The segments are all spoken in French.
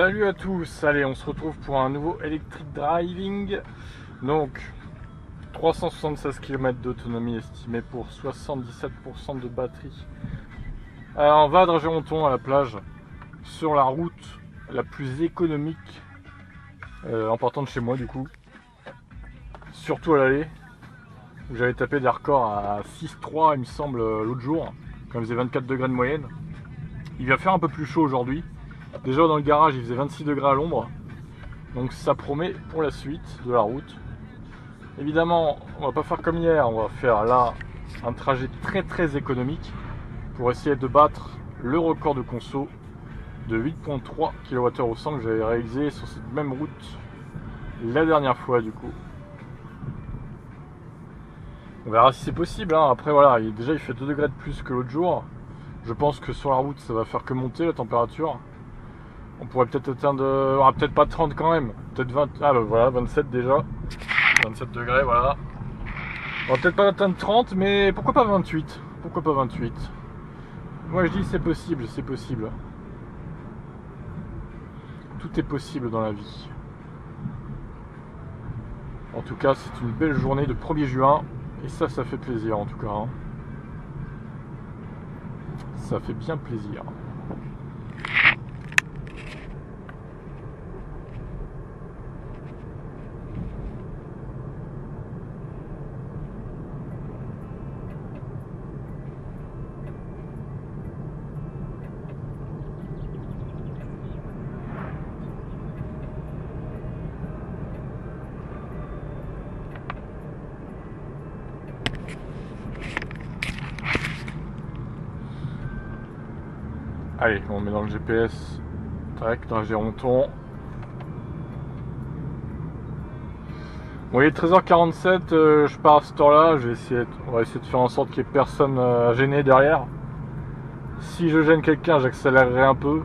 Salut à tous, allez on se retrouve pour un nouveau Electric Driving. Donc 376 km d'autonomie estimée pour 77% de batterie. Alors on va à Dragéronton à la plage, sur la route la plus économique en partant de chez moi du coup. Surtout à l'aller, où j'avais tapé des records à 6,3 il me semble l'autre jour, quand il faisait 24 degrés de moyenne. Il va faire un peu plus chaud aujourd'hui. Déjà dans le garage il faisait 26 degrés à l'ombre, donc ça promet pour la suite de la route. Évidemment on va pas faire comme hier, on va faire là un trajet très économique pour essayer de battre le record de conso de 8,3 kWh au 100 que j'avais réalisé sur cette même route la dernière fois du coup. On verra si c'est possible, hein. Après voilà, déjà il fait 2 degrés de plus que l'autre jour. Je pense que sur la route ça va faire que monter la température. On pourrait peut-être atteindre, peut-être pas 30 quand même, peut-être 20, ah bah voilà, 27 déjà, 27 degrés, voilà. On va peut-être pas atteindre 30, mais pourquoi pas 28, pourquoi pas 28. Moi je dis c'est possible, c'est possible. Tout est possible dans la vie. En tout cas, c'est une belle journée de 1er juin, et ça fait plaisir en tout cas, hein. Ça fait bien plaisir. Allez, on met dans le GPS, tac, Dragéronton. Bon, il est 13h47, je pars à cette heure-là, on va essayer de faire en sorte qu'il n'y ait personne à gêner derrière. Si je gêne quelqu'un, j'accélérerai un peu.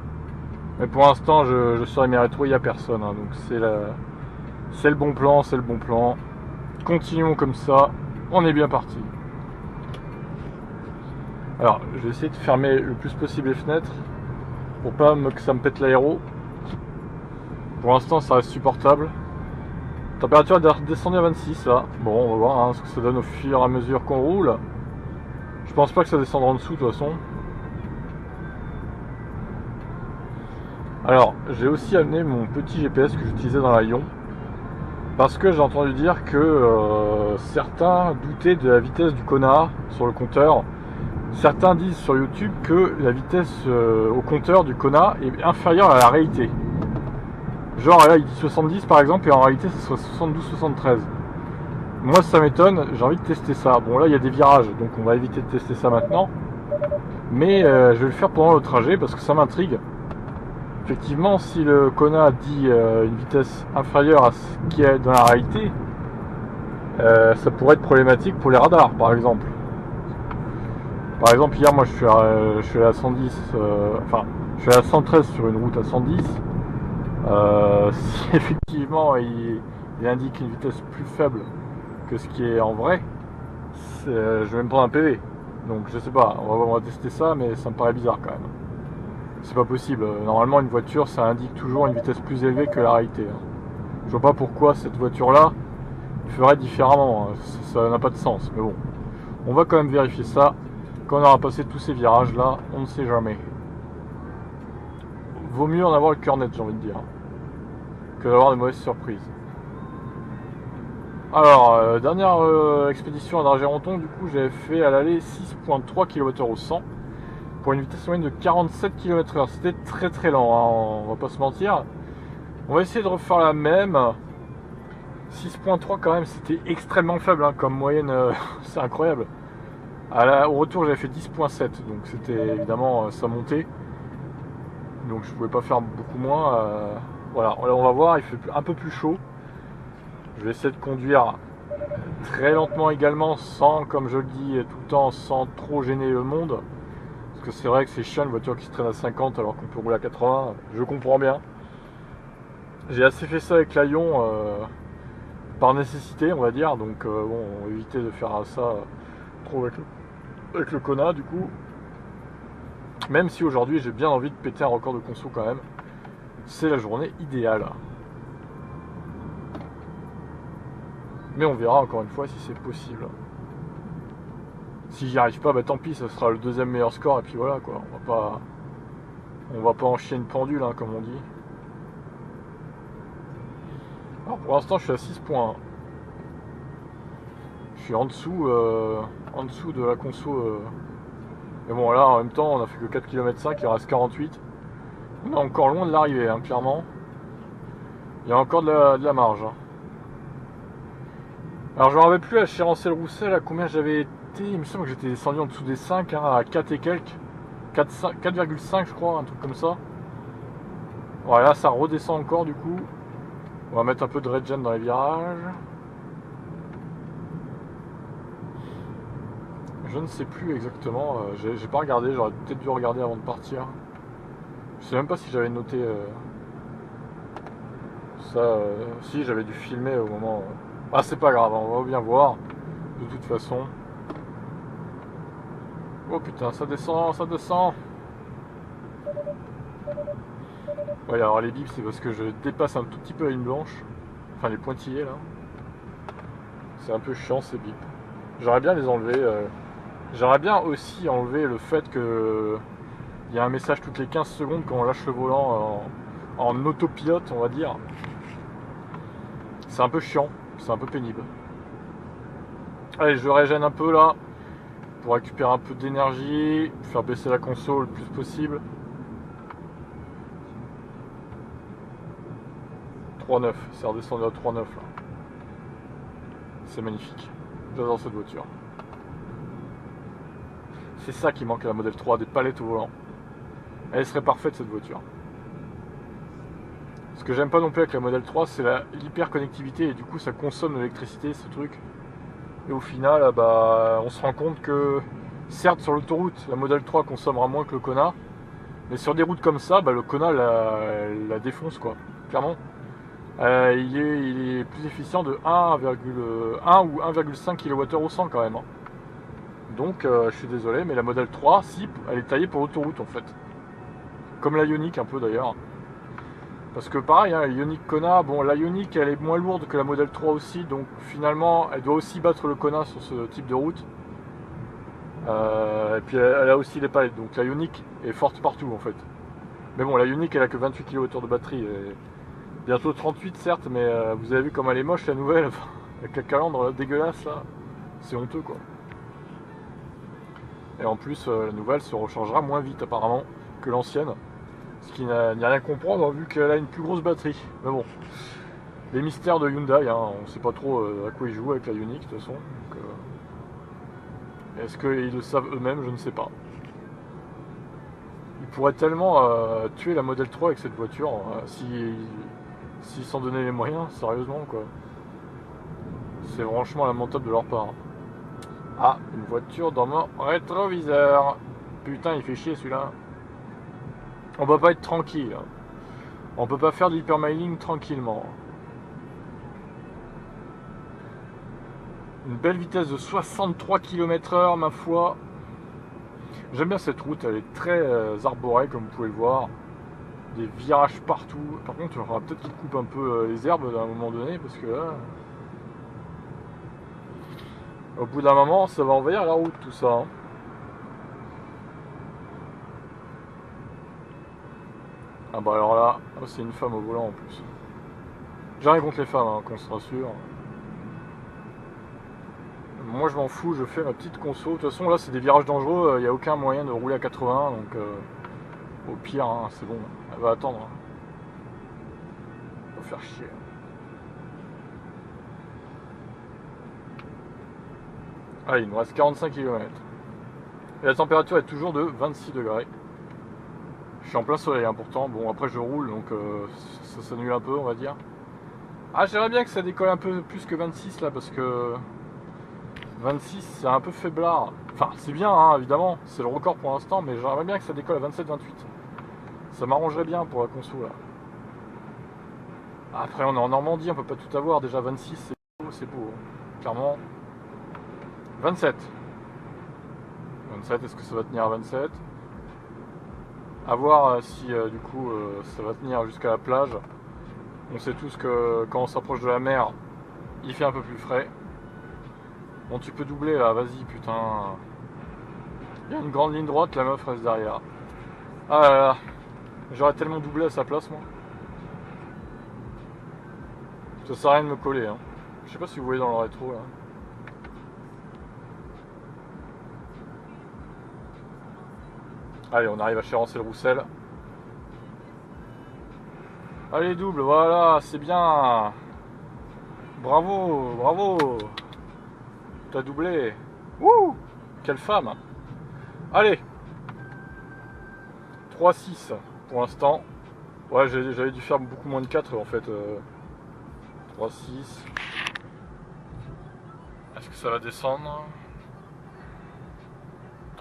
Mais pour l'instant, je serai mes rétros, il n'y a personne, hein, donc c'est le bon plan, c'est le bon plan. Continuons comme ça, on est bien parti. Alors, je vais essayer de fermer le plus possible les fenêtres pour pas que ça me pète l'aéro. Pour l'instant, ça reste supportable. Température est descendue à 26 là. Bon, on va voir hein, ce que ça donne au fur et à mesure qu'on roule. Je pense pas que ça descendra en dessous de toute façon. Alors, j'ai aussi amené mon petit GPS que j'utilisais dans la Lyon, parce que j'ai entendu dire que certains doutaient de la vitesse du Kona sur le compteur. Certains disent sur YouTube que la vitesse au compteur du Kona est inférieure à la réalité. Genre là il dit 70 par exemple et en réalité ce serait 72-73. Moi ça m'étonne, j'ai envie de tester ça. Bon là il y a des virages donc on va éviter de tester ça maintenant. Mais je vais le faire pendant le trajet parce que ça m'intrigue. Effectivement si le Kona dit une vitesse inférieure à ce qui est dans la réalité, ça pourrait être problématique pour les radars par exemple. Par exemple, hier, moi, je suis à 110, enfin, je suis à 113 sur une route à 110. Si effectivement il indique une vitesse plus faible que ce qui est en vrai, je vais me prendre un PV. Donc, je sais pas, on va tester ça, mais ça me paraît bizarre quand même. C'est pas possible. Normalement, une voiture, ça indique toujours une vitesse plus élevée que la réalité. Je vois pas pourquoi cette voiture-là ferait différemment. Ça n'a pas de sens, mais bon. On va quand même vérifier ça. Quand on aura passé tous ces virages là, on ne sait jamais. Vaut mieux en avoir le cœur net, j'ai envie de dire, que d'avoir de mauvaises surprises. Alors, dernière expédition à Dragéronton, du coup j'avais fait à l'aller 6,3 kWh au 100 pour une vitesse moyenne de 47 km/h. C'était très lent, hein, on va pas se mentir. On va essayer de refaire la même. 6,3 quand même, c'était extrêmement faible hein, comme moyenne, c'est incroyable. Au retour j'avais fait 10,7 donc c'était évidemment ça montait, donc je pouvais pas faire beaucoup moins. Voilà, on va voir, il fait un peu plus chaud. Je vais essayer de conduire très lentement également, sans, comme je le dis tout le temps, sans trop gêner le monde, parce que c'est vrai que c'est chiant une voiture qui se traîne à 50 alors qu'on peut rouler à 80. Je comprends bien, j'ai assez fait ça avec la Lyon par nécessité on va dire, donc bon, on va éviter de faire ça trop avec le Kona du coup. Même si aujourd'hui j'ai bien envie de péter un record de conso quand même. c'est la journée idéale. Mais on verra encore une fois si c'est possible. Si j'y arrive pas, bah tant pis, ça sera le deuxième meilleur score et puis voilà quoi. On va pas en chier une pendule hein, comme on dit. Alors pour l'instant je suis à 6 points. Je suis en dessous de la conso. Mais bon là en même temps on a fait que 4 km 5, il reste 48. On est encore loin de l'arrivée hein, clairement. Il y a encore de la marge. Hein. Alors je me rappelle plus à Chérancel-Roussel à combien j'avais été. Il me semble que j'étais descendu en dessous des 5 hein, à 4 et quelques. 4,5 je crois, un truc comme ça. Voilà, ça redescend encore du coup. On va mettre un peu de regen dans les virages. Je ne sais plus exactement, j'ai pas regardé, j'aurais peut-être dû regarder avant de partir. Je sais même pas si j'avais noté ça. Si, j'avais dû filmer au moment. Ah, c'est pas grave, on va bien voir. De toute façon. Oh putain, ça descend, ça descend. Ouais, alors les bips, c'est parce que je dépasse un tout petit peu la ligne blanche. Enfin, les pointillés là. C'est un peu chiant ces bips. J'aurais bien les enlever. J'aurais bien aussi enlevé le fait que il y a un message toutes les 15 secondes quand on lâche le volant en autopilote, on va dire. C'est un peu chiant, c'est un peu pénible. Allez, je régène un peu là pour récupérer un peu d'énergie, faire baisser la console le plus possible. 3,9, c'est redescendu à 3,9 là. C'est magnifique. J'adore cette voiture. C'est ça qui manque à la Model 3, des palettes au volant. Elle serait parfaite cette voiture. Ce que j'aime pas non plus avec la Model 3, c'est l'hyperconnectivité et du coup ça consomme de l'électricité ce truc. Et au final, bah, on se rend compte que certes sur l'autoroute, la Model 3 consommera moins que le Kona, mais sur des routes comme ça, bah, le Kona la défonce quoi, clairement. Il est plus efficient de 1,1 ou 1,5 kWh au 100 quand même. Hein. Donc je suis désolé, mais la Model 3, si, elle est taillée pour l'autoroute en fait. Comme la Ioniq un peu d'ailleurs. Parce que pareil, hein, la Ioniq Kona, bon la Ioniq elle est moins lourde que la Model 3 aussi, donc finalement elle doit aussi battre le Kona sur ce type de route. Et puis elle a aussi les palettes, donc la Ioniq est forte partout en fait. Mais bon, la Ioniq elle a que 28 kWh de batterie, bientôt 38 certes, mais vous avez vu comme elle est moche la nouvelle, avec la calandre dégueulasse là, c'est honteux quoi. Et en plus la nouvelle se rechargera moins vite apparemment que l'ancienne. Ce qui n'y a rien à comprendre vu qu'elle a une plus grosse batterie. Mais bon, les mystères de Hyundai, hein, on ne sait pas trop à quoi ils jouent avec la Ioniq de toute façon. Est-ce qu'ils le savent eux-mêmes? Je ne sais pas. Ils pourraient tellement tuer la Model 3 avec cette voiture s'ils s'en donnaient les moyens, sérieusement quoi. C'est franchement lamentable de leur part. Ah, une voiture dans mon rétroviseur. Putain, il fait chier celui-là. On peut pas être tranquille. On peut pas faire de l'hypermiling tranquillement. Une belle vitesse de 63 km/h, ma foi. J'aime bien cette route, elle est très arborée, comme vous pouvez le voir. Des virages partout. Par contre, il faudra peut-être qu'il coupe un peu les herbes à un moment donné, parce que là, au bout d'un moment, ça va envahir la route, tout ça. Hein. Ah bah alors là, oh, c'est une femme au volant en plus. J'ai rien contre les femmes, hein, qu'on se rassure. Moi je m'en fous, je fais ma petite conso. De toute façon là c'est des virages dangereux, il n'y a aucun moyen de rouler à 80, donc au pire hein, c'est bon, elle va attendre. Hein. Va faire chier. Allez, il nous reste 45 km. Et la température est toujours de 26 degrés. Je suis en plein soleil hein, pourtant, bon après je roule donc ça s'annule un peu on va dire. Ah j'aimerais bien que ça décolle un peu plus que 26 là parce que 26 c'est un peu faiblard. Enfin c'est bien hein, évidemment, c'est le record pour l'instant, mais j'aimerais bien que ça décolle à 27-28. Ça m'arrangerait bien pour la conso là. Après on est en Normandie, on peut pas tout avoir, déjà 26 c'est beau, hein. Clairement. 27. 27, est-ce que ça va tenir à 27? À voir si du coup ça va tenir jusqu'à la plage. On sait tous que quand on s'approche de la mer, il fait un peu plus frais. Bon, tu peux doubler là, vas-y, putain. Il y a une grande ligne droite, la meuf reste derrière. Ah là là, j'aurais tellement doublé à sa place, moi. Ça sert à rien de me coller, hein. Je sais pas si vous voyez dans le rétro, là. Allez, on arrive à Chérancé-le-Roussel. Allez, double, voilà, c'est bien. Bravo, bravo. T'as doublé. Wouh, quelle femme. Allez. 3-6 pour l'instant. Ouais, j'avais dû faire beaucoup moins de 4 en fait. 3-6. Est-ce que ça va descendre?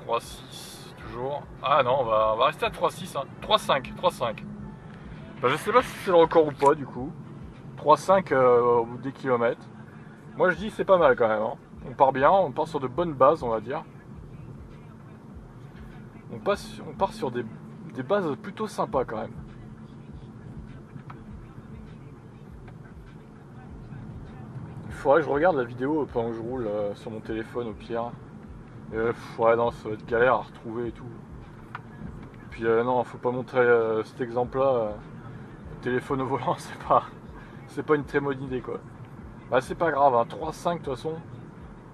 3-6, toujours. Ah non, on va rester à 3-6. Hein. 3-5, 3-5. Bah, je sais pas si c'est le record ou pas du coup. 3-5 au bout des kilomètres. Moi je dis c'est pas mal quand même. Hein. On part bien, on part sur de bonnes bases, on va dire. On part sur des bases plutôt sympas quand même. Il faudrait que je regarde la vidéo pendant que je roule sur mon téléphone au pire. Ouais, non, ça va être galère à retrouver et tout. Puis non, faut pas montrer cet exemple-là. Téléphone au volant, c'est pas une très bonne idée quoi. Bah c'est pas grave, hein. 3-5 de toute façon,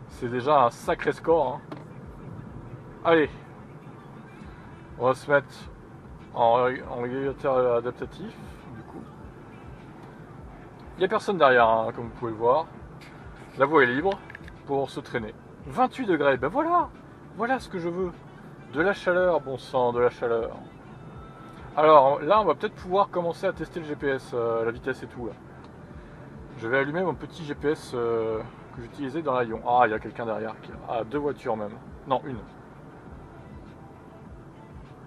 c'est déjà un sacré score. Hein. Allez, on va se mettre en régulateur adaptatif. Du coup, il n'y a personne derrière, hein, comme vous pouvez le voir. La voie est libre pour se traîner. 28 degrés, ben voilà, voilà ce que je veux. De la chaleur, bon sang, de la chaleur. Alors là, on va peut-être pouvoir commencer à tester le GPS, la vitesse et tout. Là. Je vais allumer mon petit GPS que j'utilisais dans l'avion. Ah, il y a quelqu'un derrière. Ah, 2 voitures même. Non, une.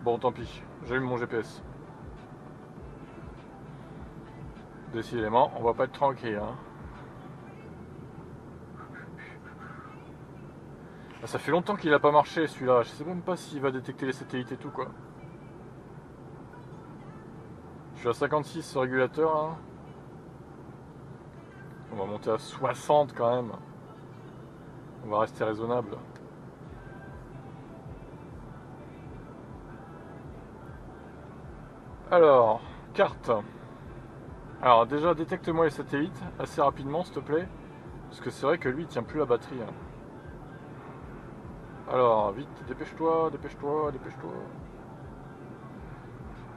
Bon, tant pis. J'allume mon GPS. Décidément, on va pas être tranquille. Hein. Ah, ça fait longtemps qu'il a pas marché celui-là. Je sais même pas s'il va détecter les satellites et tout quoi. Je suis à 56 régulateur là. On va monter à 60 quand même. On va rester raisonnable. Alors, carte. Alors déjà, détecte-moi les satellites assez rapidement s'il te plaît. Parce que c'est vrai que lui il tient plus la batterie. Hein. Alors, vite, dépêche-toi, dépêche-toi, dépêche-toi.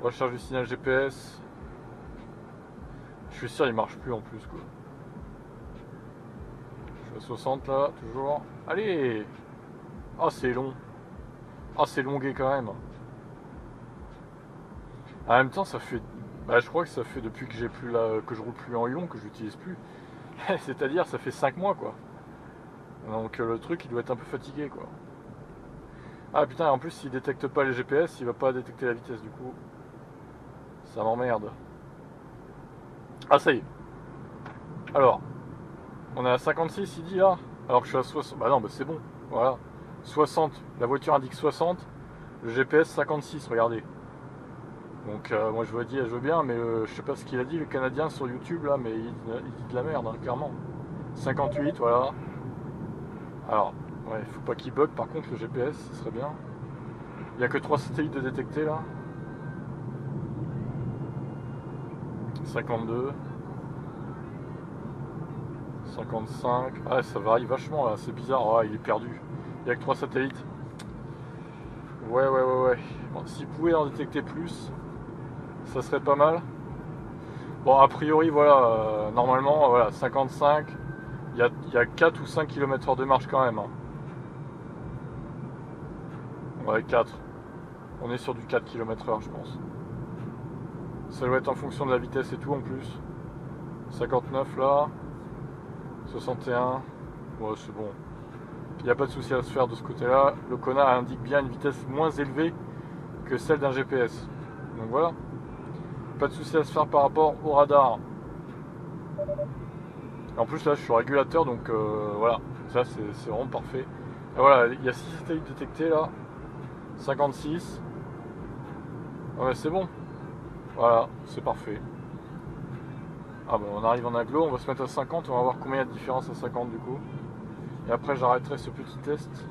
Recharge du signal GPS. Je suis sûr il marche plus en plus quoi. Je suis à 60 là, toujours. Allez. Ah c'est long. Ah c'est longué quand même. En même temps ça fait. Bah je crois que ça fait depuis que j'ai plus là, que je roule plus en ion, que je l'utilise plus. C'est-à-dire ça fait 5 mois quoi. Donc le truc il doit être un peu fatigué quoi. Ah putain en plus s'il détecte pas les GPS, il va pas détecter la vitesse du coup. Ça m'emmerde. Ah ça y est. Alors, on est à 56 il dit là. Alors que je suis à 60. Bah non bah c'est bon. Voilà. 60. La voiture indique 60. Le GPS 56, regardez. Donc moi je veux bien, mais je sais pas ce qu'il a dit le Canadien sur YouTube là, mais il dit de la merde, hein, clairement. 58, voilà. Alors, ouais, faut pas qu'il bug par contre le GPS, ce serait bien. Il n'y a que 3 satellites de détecter là. 52. 55. Ah ça varie vachement là, c'est bizarre, ah, il est perdu. Il n'y a que 3 satellites. Ouais. Bon, s'il pouvait en détecter plus, ça serait pas mal. Bon, a priori, voilà, normalement, voilà, 55, il y a 4 ou 5 km/h de marche quand même. Hein. Ouais, 4. On est sur du 4 km/h, je pense. Ça doit être en fonction de la vitesse et tout en plus. 59 là. 61. Ouais, c'est bon. Il n'y a pas de souci à se faire de ce côté-là. Le connard indique bien une vitesse moins élevée que celle d'un GPS. Donc voilà. Pas de souci à se faire par rapport au radar. En plus là je suis au régulateur donc voilà. Ça c'est vraiment parfait. Et voilà, il y a 6 satellites détectés là. 56. Ouais, c'est bon. Voilà, c'est parfait. Ah bah on arrive en agglo, on va se mettre à 50, on va voir combien il y a de différence à 50 du coup. Et après j'arrêterai ce petit test.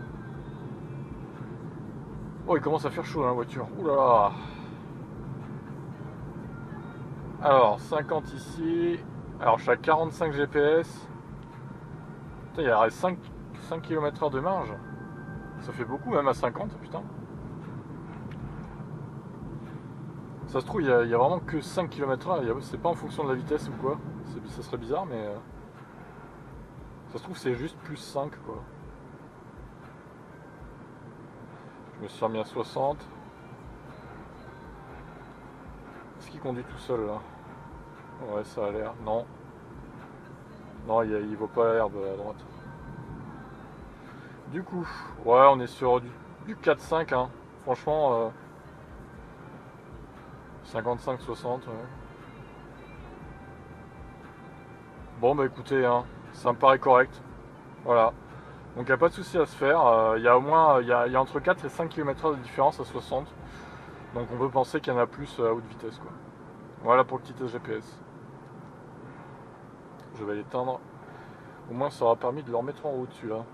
Oh, il commence à faire chaud dans la voiture. Ouh là là. Alors 50 ici. Alors je suis à 45 GPS. Putain, il y a 5 km/h de marge. Ça fait beaucoup même à 50, putain. Ça se trouve, il y a vraiment que 5 km/h. C'est pas en fonction de la vitesse ou quoi. Ça serait bizarre, mais ça se trouve, c'est juste plus 5 quoi. Je me suis remis à 60. Est-ce qu'il conduit tout seul là? Ouais, ça a l'air. Non. Non, il vaut pas l'herbe à droite. Du coup, ouais, on est sur du 4-5, hein. Franchement, 55-60, ouais. Bon, bah écoutez, hein, ça me paraît correct. Voilà. Donc il n'y a pas de souci à se faire. Il y a au moins il y a entre 4 et 5 km/h de différence à 60. Donc on peut penser qu'il y en a plus à haute vitesse, quoi. Voilà pour le petit test GPS. Je vais l'éteindre. Au moins ça aura permis de le remettre en route celui-là.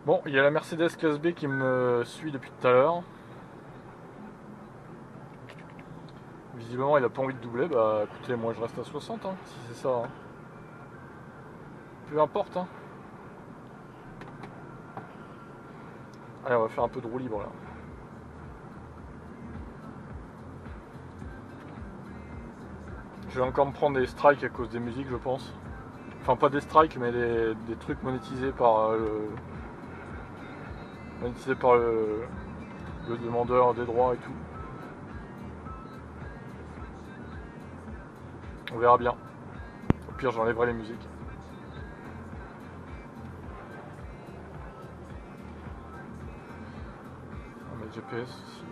Bon, il y a la Mercedes classe B qui me suit depuis tout à l'heure. Visiblement il a pas envie de doubler. Bah écoutez, moi je reste à 60, hein, si c'est ça. Hein. Peu importe. Hein. Allez, on va faire un peu de roue libre là. Je vais encore me prendre des strikes à cause des musiques, je pense. Enfin, pas des strikes, mais des trucs monétisés par le demandeur des droits et tout. On verra bien. Au pire, j'enlèverai les musiques. On va mettre GPS aussi.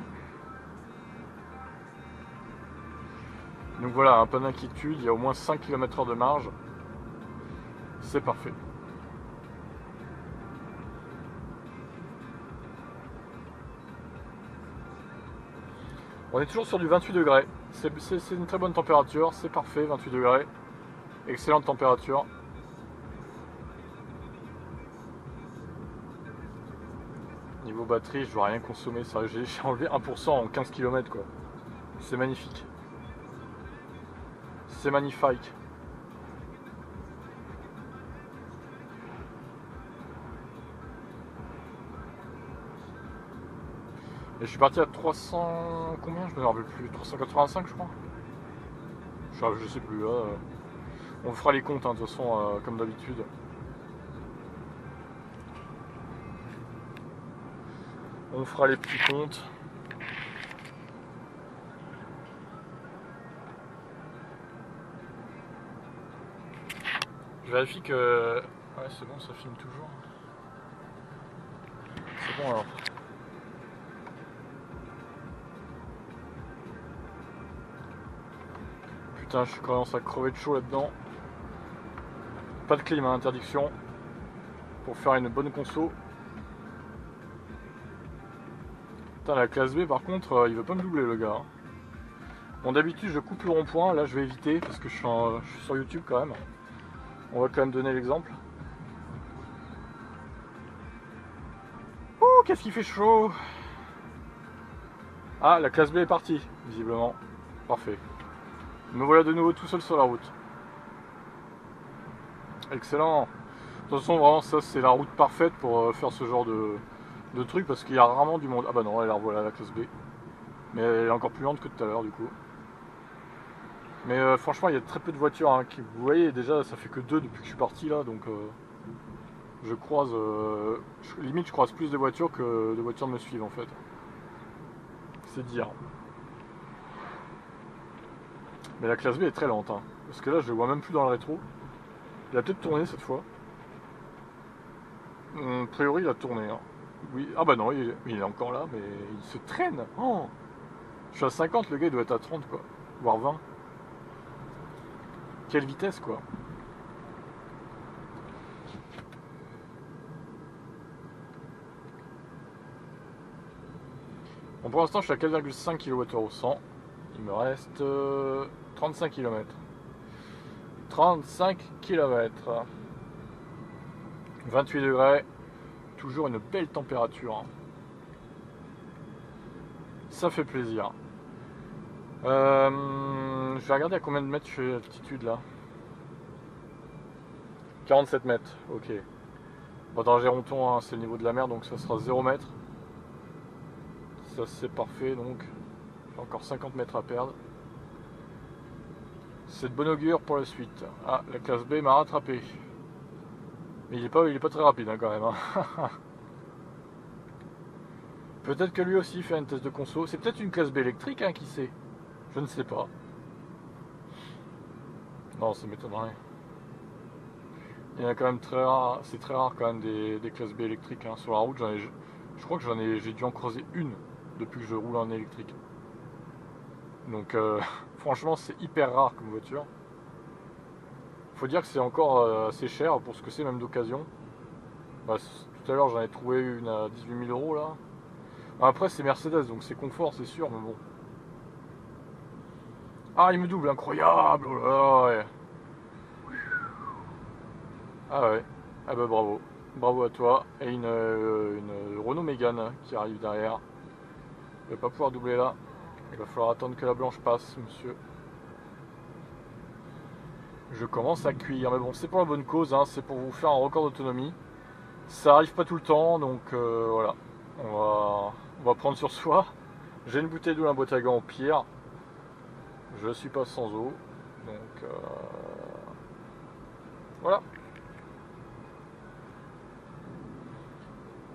Donc voilà, un peu d'inquiétude, il y a au moins 5 km/h de marge. C'est parfait. On est toujours sur du 28 degrés. C'est une très bonne température, c'est parfait, 28 degrés. Excellente température. Niveau batterie, je dois rien consommer. J'ai enlevé 1% en 15 km quoi. C'est magnifique. C'est magnifique. Et je suis parti à 300... Combien? Je me rappelle plus. 385 je crois. Je sais plus. Là, on fera les comptes hein, de toute façon comme d'habitude. On fera les petits comptes. Je vérifie que... Ouais c'est bon, ça filme toujours. C'est bon alors. Putain, je commence à crever de chaud là-dedans. Pas de clim, hein, interdiction. Pour faire une bonne conso. Putain, la classe B par contre, il veut pas me doubler le gars. Hein. Bon, d'habitude je coupe le rond-point, là je vais éviter parce que je suis sur YouTube quand même. On va quand même donner l'exemple. Ouh, qu'est-ce qu'il fait chaud! Ah, la classe B est partie, visiblement. Parfait. Me voilà de nouveau tout seul sur la route. Excellent. De toute façon, vraiment, ça c'est la route parfaite pour faire ce genre de truc parce qu'il y a rarement du monde. Ah bah non, alors voilà la classe B. Mais elle est encore plus lente que tout à l'heure du coup. Mais franchement, il y a très peu de voitures. Hein, vous voyez, déjà, ça fait que 2 depuis que je suis parti là, donc je croise. Limite, je croise plus de voitures que de voitures me suivent en fait. C'est dire. Mais la classe B est très lente, hein, parce que là, je le vois même plus dans le rétro. Il a peut-être tourné cette fois. A priori, il a tourné. Hein. Oui. Ah bah non, il est encore là, mais il se traîne. Oh, je suis à 50, le gars il doit être à 30 quoi, voire 20. Quelle vitesse quoi. Bon, pour l'instant, je suis à 4,5 kWh au 100. Il me reste 35 km. 35 km. 28 degrés. Toujours une belle température. Hein. Ça fait plaisir. Je vais regarder à combien de mètres je suis d'altitude là. 47 mètres, ok. Bon, dans Géronton, hein, c'est le niveau de la mer, donc ça sera 0 mètres. Ça c'est parfait, donc j'ai encore 50 mètres à perdre. C'est de bon augure pour la suite. Ah, la classe B m'a rattrapé. Mais il est pas très rapide hein, quand même. Hein. Peut-être que lui aussi fait un test de conso. C'est peut-être une classe B électrique, hein, qui sait. Je ne sais pas. Non, ça m'étonnerait. Il y en a quand même très rare. C'est très rare quand même des classes B électriques hein. Sur la route. Je crois que j'ai dû en croiser une depuis que je roule en électrique. Donc franchement c'est hyper rare comme voiture. Faut dire que c'est encore assez cher pour ce que c'est, même d'occasion. Bah, tout à l'heure j'en ai trouvé une à 18 000 € là. Après c'est Mercedes donc c'est confort c'est sûr, mais bon. Ah, il me double, incroyable. Oh là là, ouais. Ah ouais. Ah bah bravo. Bravo à toi. Et une Renault Mégane qui arrive derrière. Je vais pas pouvoir doubler là. Il va falloir attendre que la blanche passe, monsieur. Je commence à cuire. Mais bon, c'est pour la bonne cause, hein. C'est pour vous faire un record d'autonomie. Ça arrive pas tout le temps, donc voilà. On va prendre sur soi. J'ai une bouteille d'eau, un boîte à gants au pire. Je suis pas sans eau. Donc voilà.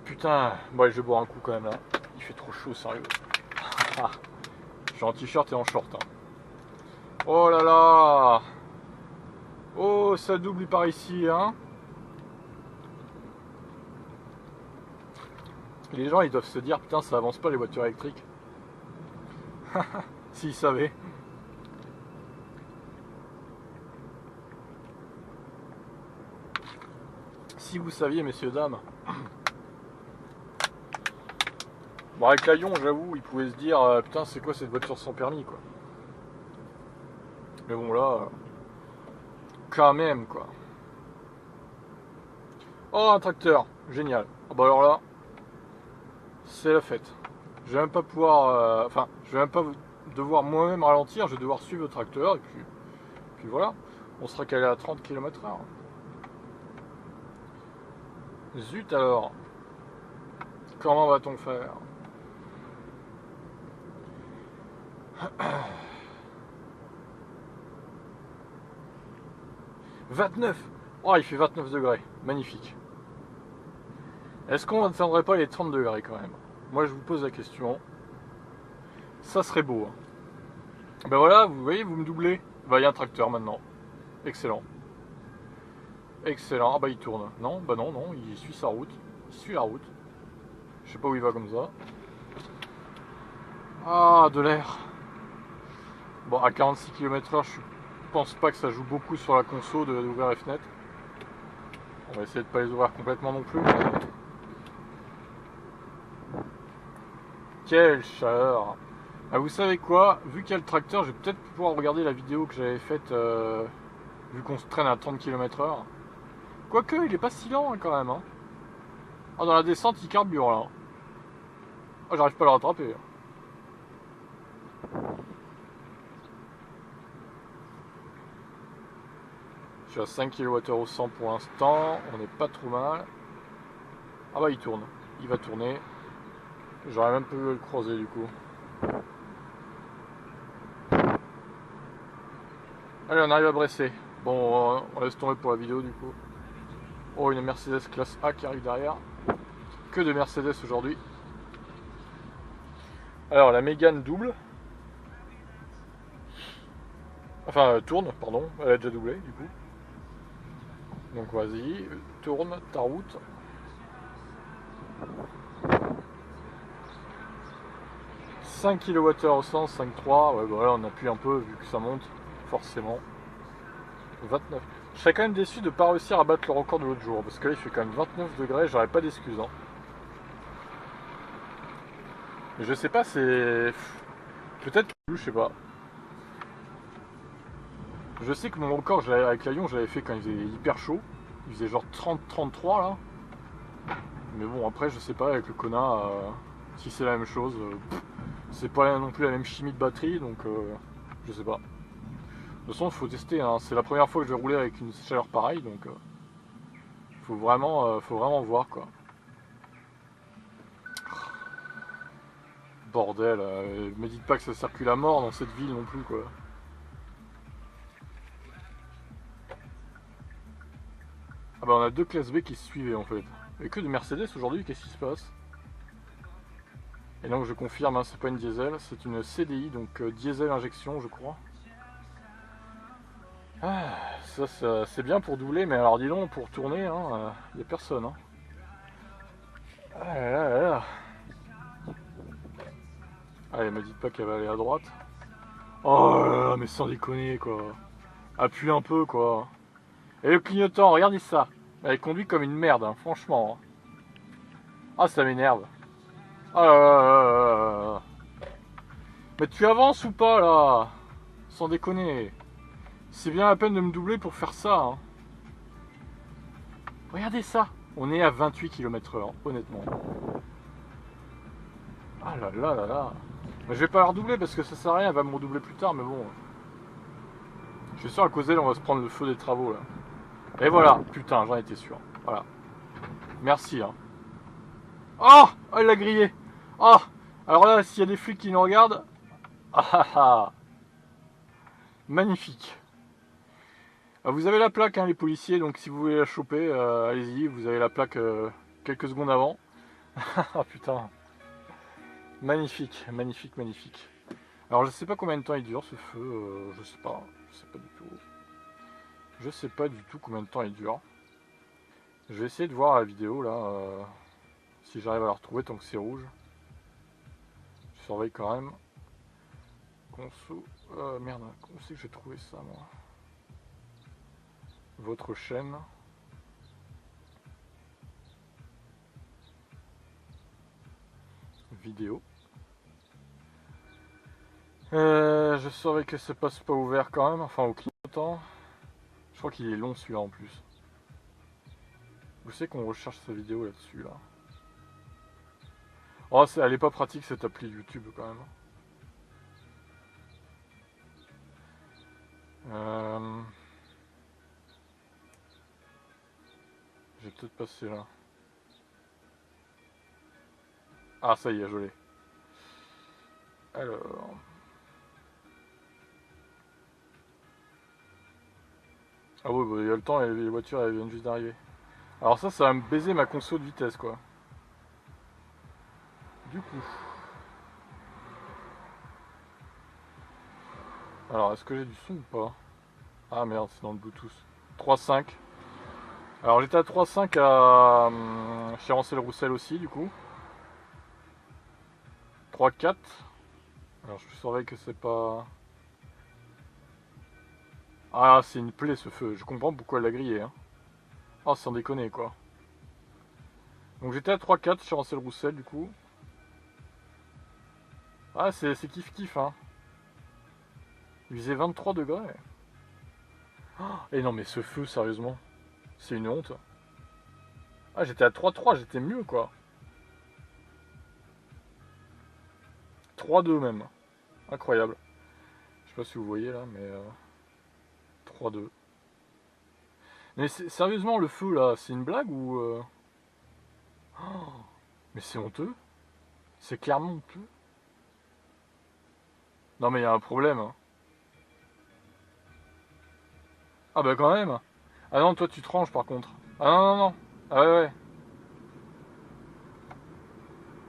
Putain, bon, je vais boire un coup quand même là. Il fait trop chaud, sérieux. Je suis en t-shirt et en short. Hein. Oh là là. Oh, ça double par ici, hein. Les gens, ils doivent se dire, putain, ça avance pas les voitures électriques. S'ils savaient. Si vous saviez, messieurs, dames. Bon, avec la Lyon, j'avoue, ils pouvaient se dire, putain, c'est quoi cette voiture sans permis, quoi. Mais bon, là, quand même, quoi. Oh, un tracteur, génial. Ah bah alors là, c'est la fête. Je vais même pas pouvoir, enfin, je vais même pas devoir moi-même ralentir, je vais devoir suivre le tracteur, et puis voilà. On sera calé à 30 km/h. Zut alors. Comment va-t-on faire? « 29 ! Oh, il fait 29 degrés. Magnifique. Est-ce qu'on n'atteindrait pas les 30 degrés quand même? Moi, je vous pose la question. Ça serait beau. Hein. Ben voilà, vous voyez, vous me doublez. Ben, il y a un tracteur maintenant. Excellent. Excellent. Ah bah, il tourne. Non, bah non, non, il suit sa route. Il suit la route. Je sais pas où il va comme ça. Ah, de l'air. Bon, à 46 km/h, je pense pas que ça joue beaucoup sur la conso d'ouvrir les fenêtres. On va essayer de pas les ouvrir complètement non plus. Quelle chaleur! Ah, vous savez quoi? Vu qu'il y a le tracteur, je vais peut-être pouvoir regarder la vidéo que j'avais faite vu qu'on se traîne à 30 km/h. Quoique, il est pas si lent hein, quand même. Hein. Ah, dans la descente, il carbure là. Ah, j'arrive pas à le rattraper. Je suis à 5 kWh au 100 pour l'instant, on n'est pas trop mal. Ah bah il tourne, il va tourner. J'aurais même pu le croiser du coup. Allez, on arrive à Bresser. Bon, on laisse tomber pour la vidéo du coup. Oh, une Mercedes classe A qui arrive derrière. Que de Mercedes aujourd'hui. Alors la Mégane double. Enfin tourne, pardon, elle a déjà doublé du coup. Donc vas-y, tourne ta route. « 5 kWh au 100, 5.3, ouais bah là on appuie un peu vu que ça monte, forcément. 29. Je serais quand même déçu de ne pas réussir à battre le record de l'autre jour, parce que là il fait quand même 29 degrés, j'aurais pas d'excuses. Hein. Mais je sais pas, c'est... Peut-être, je sais pas. Je sais que mon record avec l'avion, j'avais fait quand il faisait hyper chaud. Il faisait genre 30-33 là. Mais bon, après, je sais pas avec le Kona si c'est la même chose. C'est pas non plus la même chimie de batterie, donc je sais pas. De toute façon, il faut tester. Hein. C'est la première fois que je vais rouler avec une chaleur pareille, donc faut vraiment voir quoi. Bordel, me dites pas que ça circule à mort dans cette ville non plus quoi. Ah bah on a deux classes B qui se suivaient en fait. Et que de Mercedes aujourd'hui, qu'est-ce qui se passe? Et donc je confirme, hein, c'est pas une diesel, c'est une CDI, donc diesel injection je crois. Ah, ça c'est bien pour doubler, mais alors dis donc, pour tourner, hein, y a personne. Hein. Ah là là là là. Allez, me dites pas qu'elle va aller à droite. Oh là là, mais sans déconner quoi. Appuie un peu quoi. Et le clignotant, regardez ça. Elle conduit comme une merde, hein, franchement. Ah, ça m'énerve. Ah là là là là là. Mais tu avances ou pas là? Sans déconner. C'est bien la peine de me doubler pour faire ça. Hein. Regardez ça. On est à 28 km/h, honnêtement. Ah là là là là. Mais je vais pas la redoubler parce que ça sert à rien, elle va me redoubler plus tard, mais bon. Je suis sûr à cause d'elle, on va se prendre le feu des travaux là. Et voilà, putain, j'en étais sûr. Voilà. Merci. Hein. Oh, elle l'a grillé. Oh, alors là, s'il y a des flics qui nous regardent. Ah ah ah. Magnifique. Vous avez la plaque, hein, les policiers, donc si vous voulez la choper, allez-y, vous avez la plaque quelques secondes avant. Ah putain. Magnifique, magnifique, magnifique. Alors je sais pas combien de temps il dure ce feu, je sais pas du tout. Je sais pas du tout combien de temps il dure. Je vais essayer de voir la vidéo là, si j'arrive à la retrouver tant que c'est rouge. Je surveille quand même. Conso... merde, comment c'est que j'ai trouvé ça moi? Votre chaîne. Vidéo. Je saurais que ça passe pas ouvert quand même, enfin au clignotant. Je crois qu'il est long celui-là en plus. Vous savez qu'on recherche sa vidéo là-dessus là. Oh, elle est pas pratique cette appli YouTube quand même. Je vais peut-être passer là. Ah ça y est, je l'ai. Alors... Ah ouais, bah, il y a le temps et les voitures elles viennent juste d'arriver. Alors ça va me baiser ma conso de vitesse quoi. Du coup. Alors est-ce que j'ai du son ou pas? Ah merde, c'est dans le Bluetooth. 3.5. Alors j'étais à 3.5 à chez Rancel Roussel aussi du coup. 3.4. Alors je surveille que c'est pas... Ah c'est une plaie ce feu, je comprends pourquoi elle l'a grillé. Hein. Oh sans déconner quoi. Donc j'étais à 3.4 chez Rancel Roussel du coup. Ah c'est kiff kiff hein. Il faisait 23 degrés. Oh, et non mais ce feu sérieusement. C'est une honte. Ah j'étais à 3.3, j'étais mieux quoi. 3.2 même. Incroyable. Je sais pas si vous voyez là, mais 3.2. Mais sérieusement, le feu là, c'est une blague ou... Oh, mais c'est honteux. C'est clairement honteux. Non mais il y a un problème. Hein. Ah bah quand même. Ah non, toi tu te ranges par contre. Ah non, non, non. Ah ouais, ouais.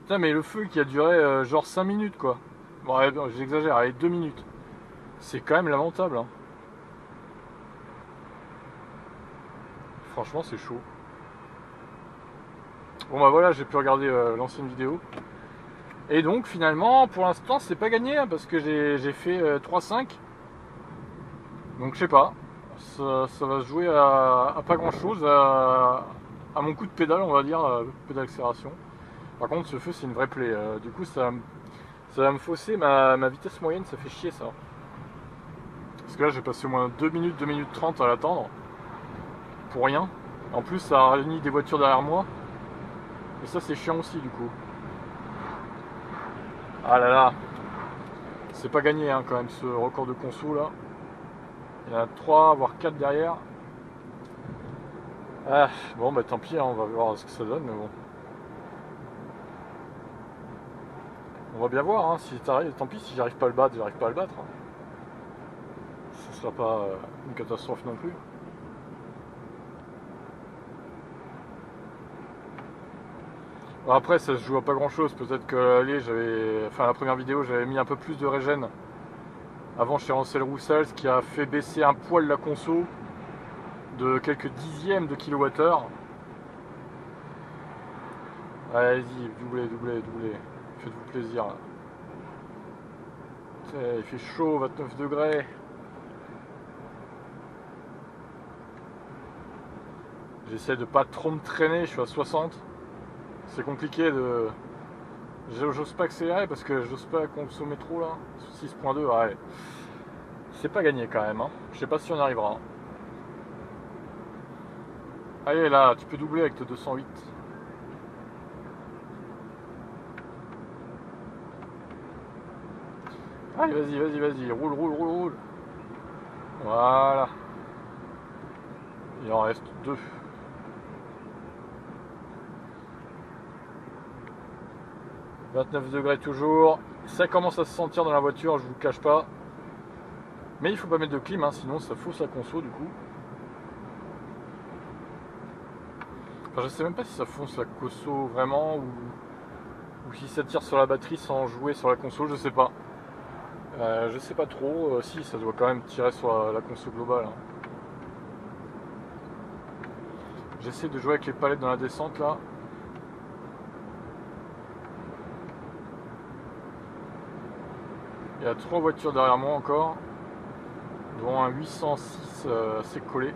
Putain, mais le feu qui a duré genre 5 minutes quoi. Bon, allez, j'exagère, allez, 2 minutes. C'est quand même lamentable. Hein. Franchement, c'est chaud. Bon bah voilà, j'ai pu regarder l'ancienne vidéo. Et donc finalement, pour l'instant, c'est pas gagné hein, parce que j'ai fait 3.5. Donc je sais pas. Ça va se jouer à pas grand chose, à mon coup de pédale, on va dire, pédale d'accélération. Par contre, ce feu, c'est une vraie plaie. Du coup, ça Ça va me fausser ma vitesse moyenne, ça fait chier ça. Parce que là j'ai passé au moins 2 minutes, 2 minutes 30 à l'attendre. Pour rien. En plus ça a réuni des voitures derrière moi. Et ça c'est chiant aussi du coup. Ah là là. C'est pas gagné hein, quand même ce record de conso là. Il y en a 3 voire 4 derrière. Ah, bon bah tant pis, hein, on va voir ce que ça donne mais bon. On va bien voir, hein, si t'arrives, tant pis si j'arrive pas à le battre, j'arrive pas à le battre. Ce sera pas une catastrophe non plus. Bon, après ça se joue à pas grand chose, peut-être que allez, enfin la première vidéo j'avais mis un peu plus de régène avant chez Ancel Roussel, ce qui a fait baisser un poil la conso de quelques dixièmes de kilowattheure. Allez-y, doublez, faites-vous plaisir là. Il fait chaud, 29 degrés. J'essaie de pas trop me traîner, je suis à 60. C'est compliqué de... J'ose pas accélérer parce que j'ose pas consommer trop là. 6.2, ouais. C'est pas gagné quand même, hein. Je sais pas si on arrivera. Allez là, tu peux doubler avec tes 208. Allez, vas-y, roule. Voilà. Il en reste 2. « 29 degrés toujours. Ça commence à se sentir dans la voiture, je vous le cache pas. Mais il faut pas mettre de clim, hein, sinon ça fausse la conso du coup. Enfin, je sais même pas si ça fonce la conso vraiment ou si ça tire sur la batterie sans jouer sur la console, je sais pas. Je sais pas trop. Si, ça doit quand même tirer sur la console globale. Hein. J'essaie de jouer avec les palettes dans la descente là. Il y a 3 voitures derrière moi encore, dont un 806 assez collé.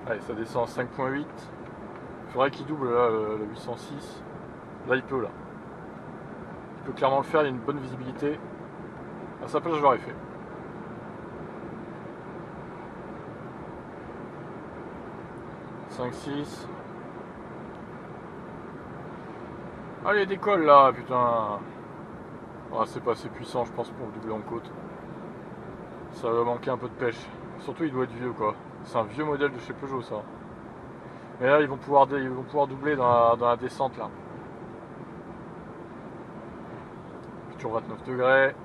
Allez, ça descend à 5.8. Il faudrait qu'il double là, le 806. Là, il peut là. Il peut clairement le faire, il y a une bonne visibilité. À sa place, je l'aurais fait. « 5-6. » Allez, décolle là, putain. Oh, c'est pas assez puissant, je pense, pour le doubler en côte. Ça va manquer un peu de pêche. Surtout, il doit être vieux, quoi. C'est un vieux modèle de chez Peugeot, ça. Mais là, ils vont pouvoir doubler dans la descente, là. Toujours 29 degrés.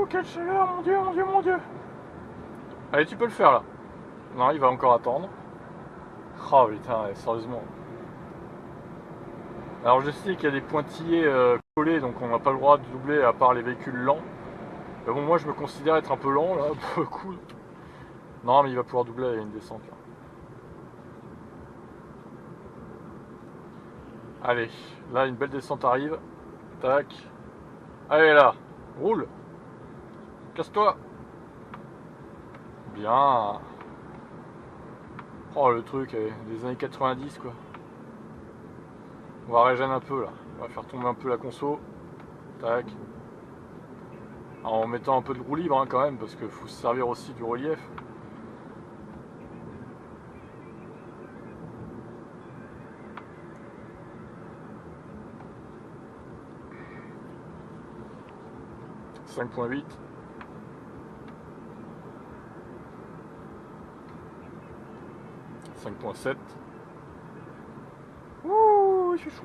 Quelle chaleur, mon dieu. Allez, tu peux le faire là. Non, il va encore attendre. Oh putain, sérieusement. Alors je sais qu'il y a des pointillés collés, donc on n'a pas le droit de doubler à part les véhicules lents. Mais bon, moi je me considère être un peu lent là, pour le coup. Non, mais il va pouvoir doubler, il y a une descente là. Allez, là une belle descente arrive. Tac. Allez là, roule. Casse-toi. Bien. Oh le truc, des années 90 quoi. On va régénérer un peu là. On va faire tomber un peu la conso. Tac. Alors, en mettant un peu de roue libre hein, quand même, parce qu'il faut se servir aussi du relief. « 5.8 » 5.7. Ouh, il fait chaud.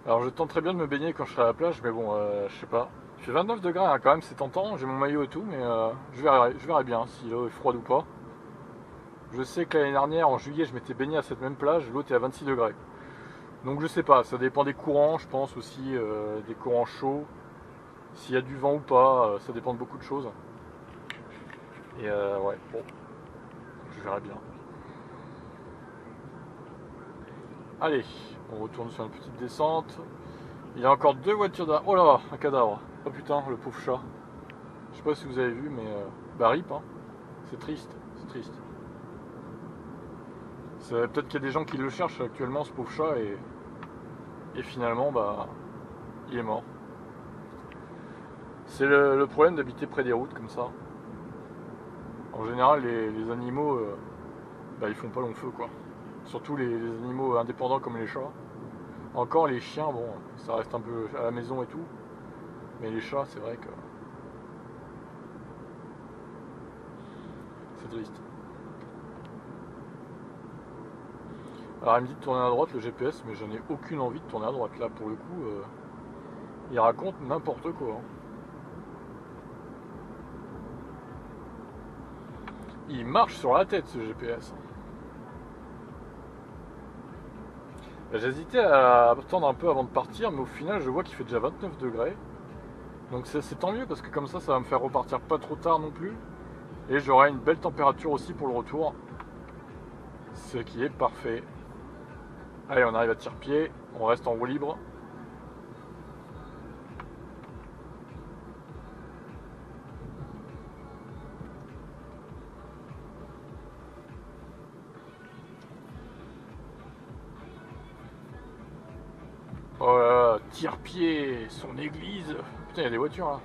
Alors je tente très bien de me baigner quand je serai à la plage, mais bon, je sais pas. Il fait 29 degrés hein, quand même, c'est tentant, j'ai mon maillot et tout, mais je verrai bien si l'eau est froide ou pas. Je sais que l'année dernière, en juillet, je m'étais baigné à cette même plage, l'eau était à 26 degrés. Donc je sais pas, ça dépend des courants, je pense aussi, des courants chauds. s'il y a du vent ou pas, ça dépend de beaucoup de choses. Et ouais, bon, je verrai bien. Allez, on retourne sur une petite descente. Il y a encore 2 voitures derrière. Oh là, un cadavre. Oh putain, le pauvre chat. Je sais pas si vous avez vu, mais bah rip, hein. C'est triste, c'est triste. Peut-être qu'il y a des gens qui le cherchent actuellement, ce pauvre chat, et finalement, bah, il est mort. C'est le problème d'habiter près des routes comme ça. En général, les animaux, bah, ils font pas long feu, quoi. Surtout les animaux indépendants comme les chats. Encore les chiens, bon, ça reste un peu à la maison et tout. Mais les chats, c'est vrai que c'est triste. Alors il me dit de tourner à droite le GPS, mais j'en ai aucune envie de tourner à droite. Là, pour le coup, il raconte n'importe quoi. Hein. Il marche sur la tête, ce GPS. J'hésitais à attendre un peu avant de partir, mais au final, je vois qu'il fait déjà 29 degrés. Donc c'est tant mieux, parce que comme ça va me faire repartir pas trop tard non plus. Et j'aurai une belle température aussi pour le retour. Ce qui est parfait. Allez, on arrive à tire-pied, on reste en roue libre. Oh là là, tire-pied, son église. Putain, il y a des voitures là.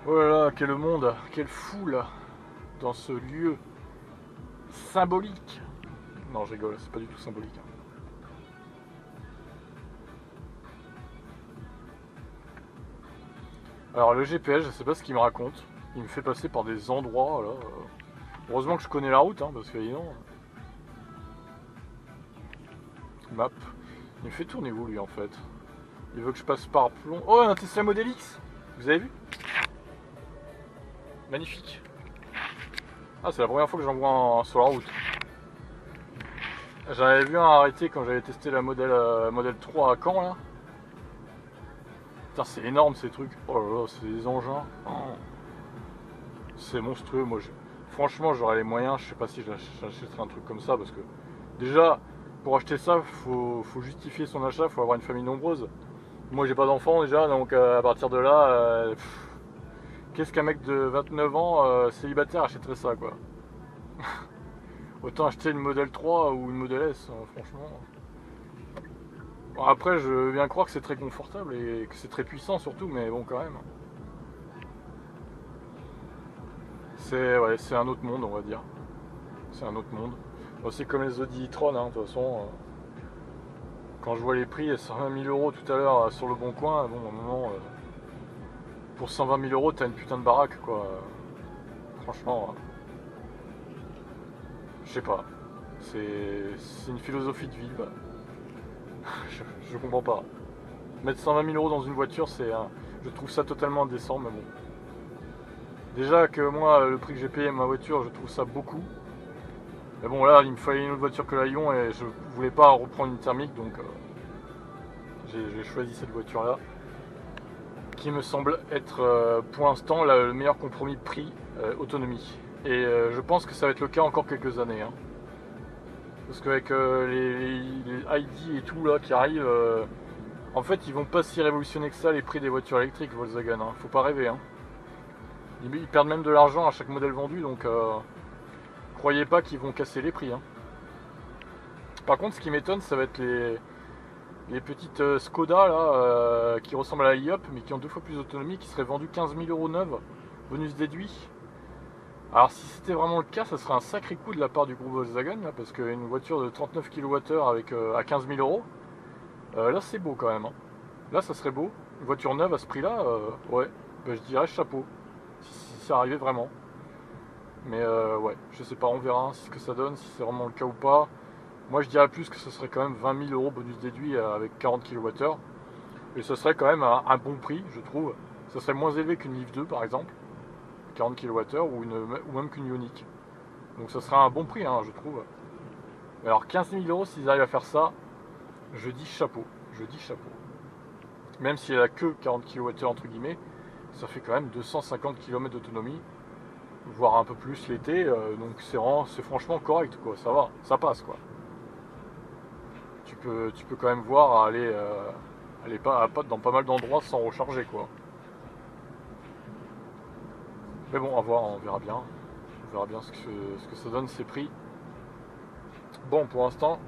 Oh là là, quel monde, quelle foule dans ce lieu symbolique. Non, je rigole, c'est pas du tout symbolique. Hein. Alors le GPS, je sais pas ce qu'il me raconte. Il me fait passer par des endroits là. Heureusement que je connais la route, hein, parce que sinon. Map. Il me fait tourner où lui en fait? Il veut que je passe par plomb. Oh, un Tesla Model X. Vous avez vu? Magnifique. Ah, c'est la première fois que j'en vois sur la route. J'en avais vu un arrêté quand j'avais testé la Model 3 à Caen là. Putain, c'est énorme ces trucs. Oh là là, c'est des engins. Oh. C'est monstrueux. Moi, franchement, j'aurais les moyens. Je sais pas si j'achèterais un truc comme ça parce que déjà, pour acheter ça, faut justifier son achat. Faut avoir une famille nombreuse. Moi, j'ai pas d'enfant déjà, donc à partir de là, qu'est-ce qu'un mec de 29 ans célibataire achèterait ça, quoi? Autant acheter une Model 3 ou une Model S, franchement. Bon, après, je veux bien croire que c'est très confortable et que c'est très puissant surtout, mais bon, quand même. C'est un autre monde, on va dire. C'est un autre monde. Bon, c'est comme les Audi e-tron, hein, de toute façon. Quand je vois les prix à 120 000 € tout à l'heure sur le bon coin, bon, à un moment, pour 120 000 € t'as une putain de baraque, quoi. Franchement, je sais pas. C'est une philosophie de vie, bah. je comprends pas. Mettre 120 000 € dans une voiture, je trouve ça totalement indécent, mais bon. Déjà que moi, le prix que j'ai payé ma voiture, je trouve ça beaucoup. Mais bon, là, il me fallait une autre voiture que la Lyon et je voulais pas reprendre une thermique, donc j'ai choisi cette voiture-là, qui me semble être pour l'instant le meilleur compromis prix-autonomie. Et je pense que ça va être le cas encore quelques années. Hein. Parce qu'avec les ID et tout là qui arrivent, en fait ils vont pas si révolutionner que ça les prix des voitures électriques Volkswagen. Hein. Faut pas rêver. Hein. Ils perdent même de l'argent à chaque modèle vendu, donc croyez pas qu'ils vont casser les prix. Hein. Par contre, ce qui m'étonne, ça va être les petites Skoda là, qui ressemblent à la iOP mais qui ont 2 fois plus d'autonomie, qui seraient vendues 15 000 € neuves, bonus déduit. Alors si c'était vraiment le cas, ça serait un sacré coup de la part du groupe Volkswagen, là, parce qu'une voiture de 39 kWh avec, à 15 000 €, là c'est beau quand même. Hein. Là ça serait beau. Une voiture neuve à ce prix-là, ouais, bah, je dirais chapeau, si ça arrivait vraiment. Mais ouais, je sais pas, on verra ce que ça donne, si c'est vraiment le cas ou pas. Moi je dirais plus que ce serait quand même 20 000 € bonus déduit avec 40 kWh. Et ce serait quand même un bon prix, je trouve. Ça serait moins élevé qu'une Leaf 2 par exemple, 40 kWh, ou même qu'une Ioniq. Donc ça sera un bon prix, hein, je trouve. Alors 15 000 € s'ils arrivent à faire ça, je dis chapeau. Je dis chapeau. même si elle a que 40 kWh entre guillemets, ça fait quand même 250 km d'autonomie, voire un peu plus l'été, donc c'est franchement correct quoi, ça va, ça passe quoi. Tu peux quand même voir aller pas dans pas mal d'endroits sans recharger quoi. Mais bon, à voir, on verra bien. On verra bien ce que ça donne ces prix. Bon, pour l'instant,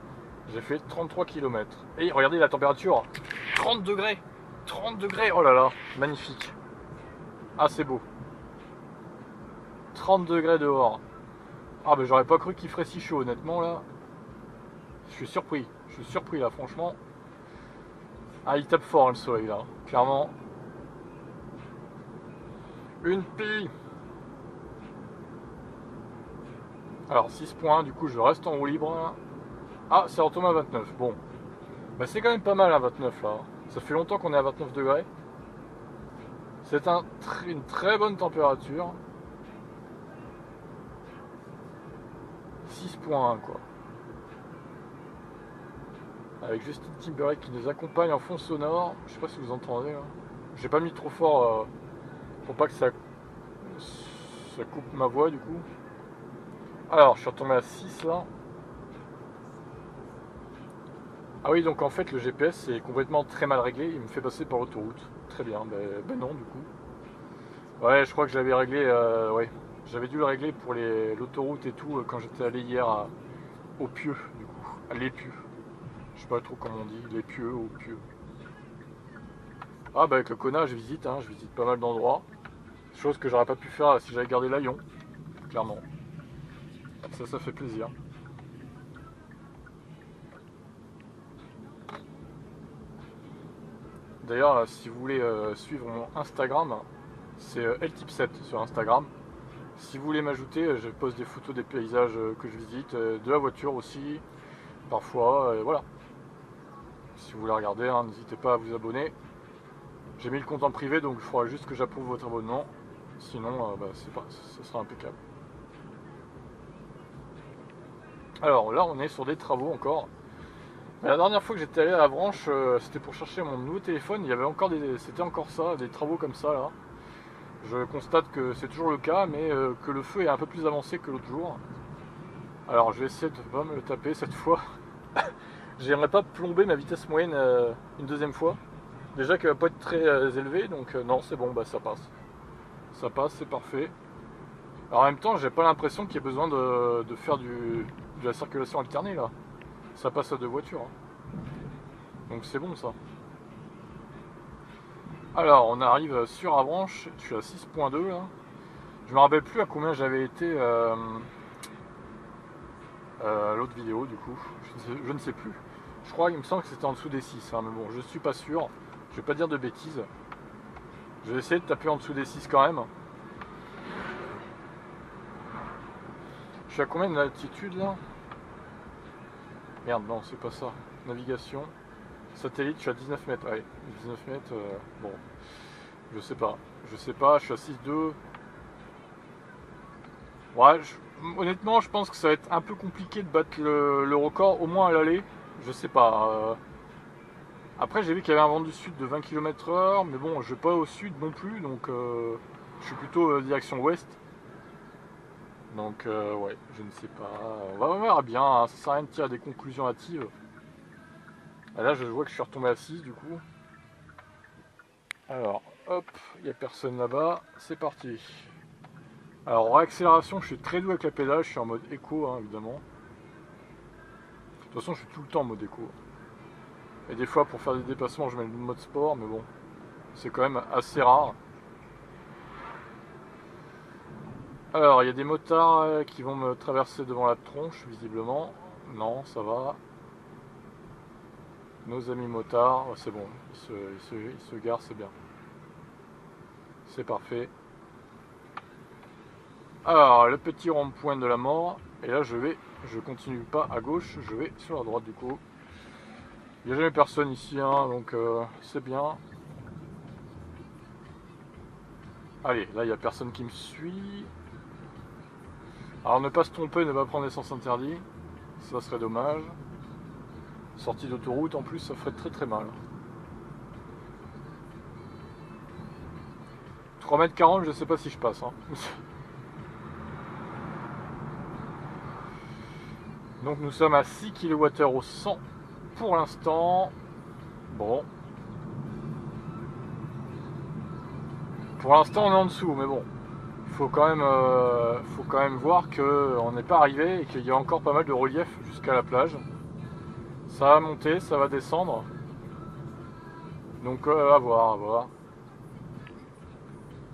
j'ai fait 33 km. Et regardez la température, 30 degrés. 30 degrés, oh là là, magnifique. Ah, c'est beau. 30 degrés dehors. Ah, ben j'aurais pas cru qu'il ferait si chaud, honnêtement, là. Je suis surpris là, franchement. Ah, il tape fort le soleil là, clairement. Une pile. Alors 6 points, du coup je reste en roue libre là. Ah, c'est retombé à 29. Bon, bah, c'est quand même pas mal à 29 là. Ça fait longtemps qu'on est à 29 degrés. C'est une très bonne température. 6.1 quoi. Avec Justin Timberlake qui nous accompagne en fond sonore. Je sais pas si vous entendez là. J'ai pas mis trop fort pour pas que ça coupe ma voix du coup. Alors, je suis retombé à 6 là. Ah oui, donc en fait, le GPS est complètement très mal réglé. Il me fait passer par l'autoroute. Très bien, ben non, du coup. Ouais, je crois que j'avais réglé. Ouais, j'avais dû le régler pour l'autoroute et tout quand j'étais allé hier au Pieux, du coup. À l'Épieux. Je sais pas trop comment on dit. Les Pieux, au Pieux. Ah, bah avec le Kona, je visite pas mal d'endroits. Chose que j'aurais pas pu faire si j'avais gardé l'Aillon, clairement. Ça fait plaisir. D'ailleurs, si vous voulez suivre mon Instagram, c'est LTip7 sur Instagram. Si vous voulez m'ajouter, je poste des photos des paysages que je visite, de la voiture aussi, parfois, voilà. Si vous voulez regarder, hein, n'hésitez pas à vous abonner. J'ai mis le compte en privé, donc il faudra juste que j'approuve votre abonnement. Sinon, ce sera impeccable. Alors là, on est sur des travaux encore. La dernière fois que j'étais allé à la branche, c'était pour chercher mon nouveau téléphone. Il y avait c'était encore ça, des travaux comme ça là. Je constate que c'est toujours le cas, mais que le feu est un peu plus avancé que l'autre jour. Alors je vais essayer de ne pas me le taper cette fois. J'aimerais pas plomber ma vitesse moyenne une deuxième fois. Déjà qu'elle va pas être très élevée, donc non, c'est bon, bah ça passe. Ça passe, c'est parfait. Alors en même temps, j'ai pas l'impression qu'il y ait besoin de faire de la circulation alternée là. Ça passe à deux voitures. Hein. Donc c'est bon ça. Alors on arrive sur Avranches, je suis à 6.2 là. Je me rappelle plus à combien j'avais été l'autre vidéo du coup. Je ne sais plus. Je crois, il me semble que c'était en dessous des 6, hein, mais bon, je suis pas sûr. Je vais pas dire de bêtises. Je vais essayer de taper en dessous des 6 quand même. Je suis à combien de latitude là? Merde, non, c'est pas ça. Navigation. Satellite, je suis à 19 mètres. Ouais, 19 mètres, bon. Je sais pas. Je suis à 6.2. Ouais, honnêtement, je pense que ça va être un peu compliqué de battre le record, au moins à l'aller. Je sais pas. Après, j'ai vu qu'il y avait un vent du sud de 20 km/h, mais bon, je vais pas au sud non plus, donc je suis plutôt direction ouest. Donc, ouais, je ne sais pas. On verra bien, hein, ça sert à rien de tirer des conclusions hâtives. Et là, je vois que je suis retombé à 6 du coup. Alors, hop, il n'y a personne là-bas, c'est parti. Alors, en réaccélération, je suis très doux avec la pédale, je suis en mode éco, hein, évidemment. De toute façon, je suis tout le temps en mode éco. Et des fois, pour faire des dépassements, je mets le mode sport, mais bon, c'est quand même assez rare. Alors, il y a des motards qui vont me traverser devant la tronche, visiblement. Non, ça va. Nos amis motards, c'est bon, ils se garent, c'est bien. C'est parfait. Alors, le petit rond-point de la mort. Et là, je continue pas à gauche, je vais sur la droite du coup. Il n'y a jamais personne ici, hein, donc c'est bien. Allez, là, il n'y a personne qui me suit. Alors, ne pas se tromper, ne pas prendre l'essence interdit. Ça serait dommage. Sortie d'autoroute, en plus, ça ferait très très mal. 3,40 m, je sais pas si je passe. Hein. Donc nous sommes à 6 kWh au 100 pour l'instant. Bon. Pour l'instant on est en dessous, mais bon. Il faut quand même voir qu'on n'est pas arrivé et qu'il y a encore pas mal de relief jusqu'à la plage. Ça va monter, ça va descendre. Donc à voir, à voir.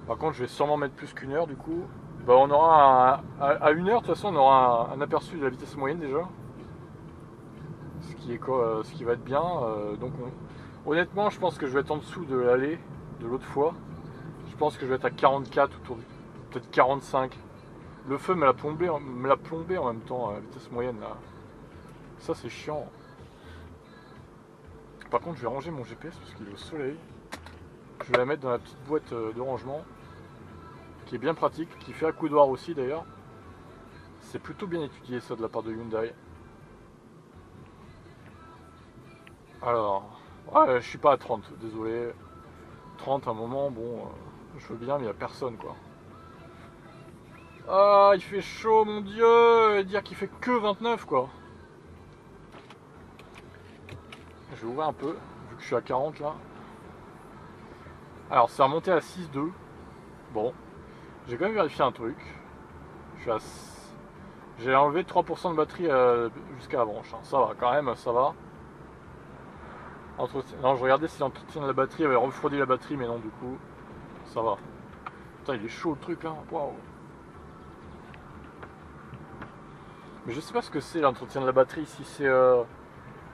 Par contre je vais sûrement mettre plus qu'une heure du coup. Bah, on aura à 1 heure de toute façon on aura un aperçu de la vitesse moyenne déjà. Ce qui va être bien. Donc honnêtement je pense que je vais être en dessous de l'allée de l'autre fois. Je pense que je vais être à 44 ou peut-être 45. Le feu me l'a plombé en même temps à la vitesse moyenne là. Ça c'est chiant. Par contre je vais ranger mon GPS parce qu'il est au soleil. Je vais la mettre dans la petite boîte de rangement. Qui est bien pratique, qui fait accoudoir aussi d'ailleurs. C'est plutôt bien étudié ça de la part de Hyundai. Alors, ouais, je suis pas à 30, désolé. 30 à un moment, bon, je veux bien, mais il n'y a personne quoi. Ah, il fait chaud, mon dieu, et dire qu'il fait que 29 quoi. Je vais ouvrir un peu, vu que je suis à 40 là. Alors, c'est remonté à 6,2. Bon, j'ai quand même vérifié un truc. J'ai enlevé 3% de batterie jusqu'à la branche. Hein. Ça va, quand même, ça va. Non, je regardais si l'entretien de la batterie avait refroidi la batterie, mais non, du coup, ça va. Putain, il est chaud le truc là. Waouh. Mais je sais pas ce que c'est l'entretien de la batterie, si c'est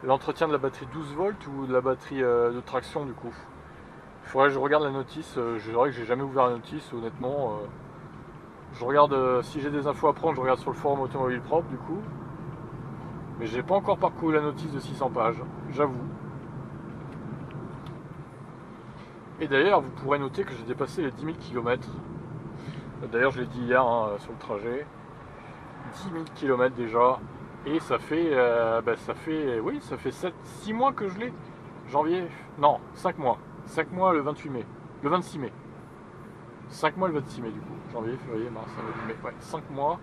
l'entretien de la batterie 12 volts ou de la batterie de traction du coup. Il faudrait que je regarde la notice. Je dirais que j'ai jamais ouvert la notice, honnêtement. Je regarde si j'ai des infos à prendre, je regarde sur le forum Automobile Propre du coup. Mais j'ai pas encore parcouru la notice de 600 pages, j'avoue. Et d'ailleurs, vous pourrez noter que j'ai dépassé les 10 000 km. D'ailleurs, je l'ai dit hier hein, sur le trajet. 10 000 km déjà. Et ça fait, oui, ça fait 6 mois que je l'ai. Janvier, non, 5 mois. 5 mois le 28 mai. Le 26 mai. 5 mois le 26 mai du coup. Janvier, février, mars, avril, mai. Ouais, 5 mois.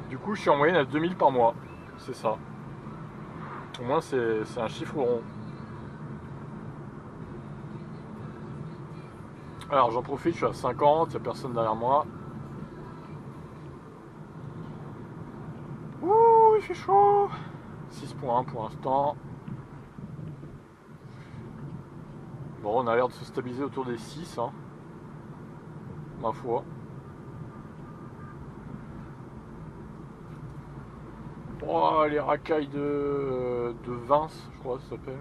Du coup, je suis en moyenne à 2000 par mois. C'est ça. Au moins, c'est un chiffre rond. Alors, j'en profite, je suis à 50, il n'y a personne derrière moi. Ouh, il fait chaud. 6,1 pour l'instant. Bon, on a l'air de se stabiliser autour des 6, hein. Ma foi. Oh, les racailles de Vince, je crois que ça s'appelle.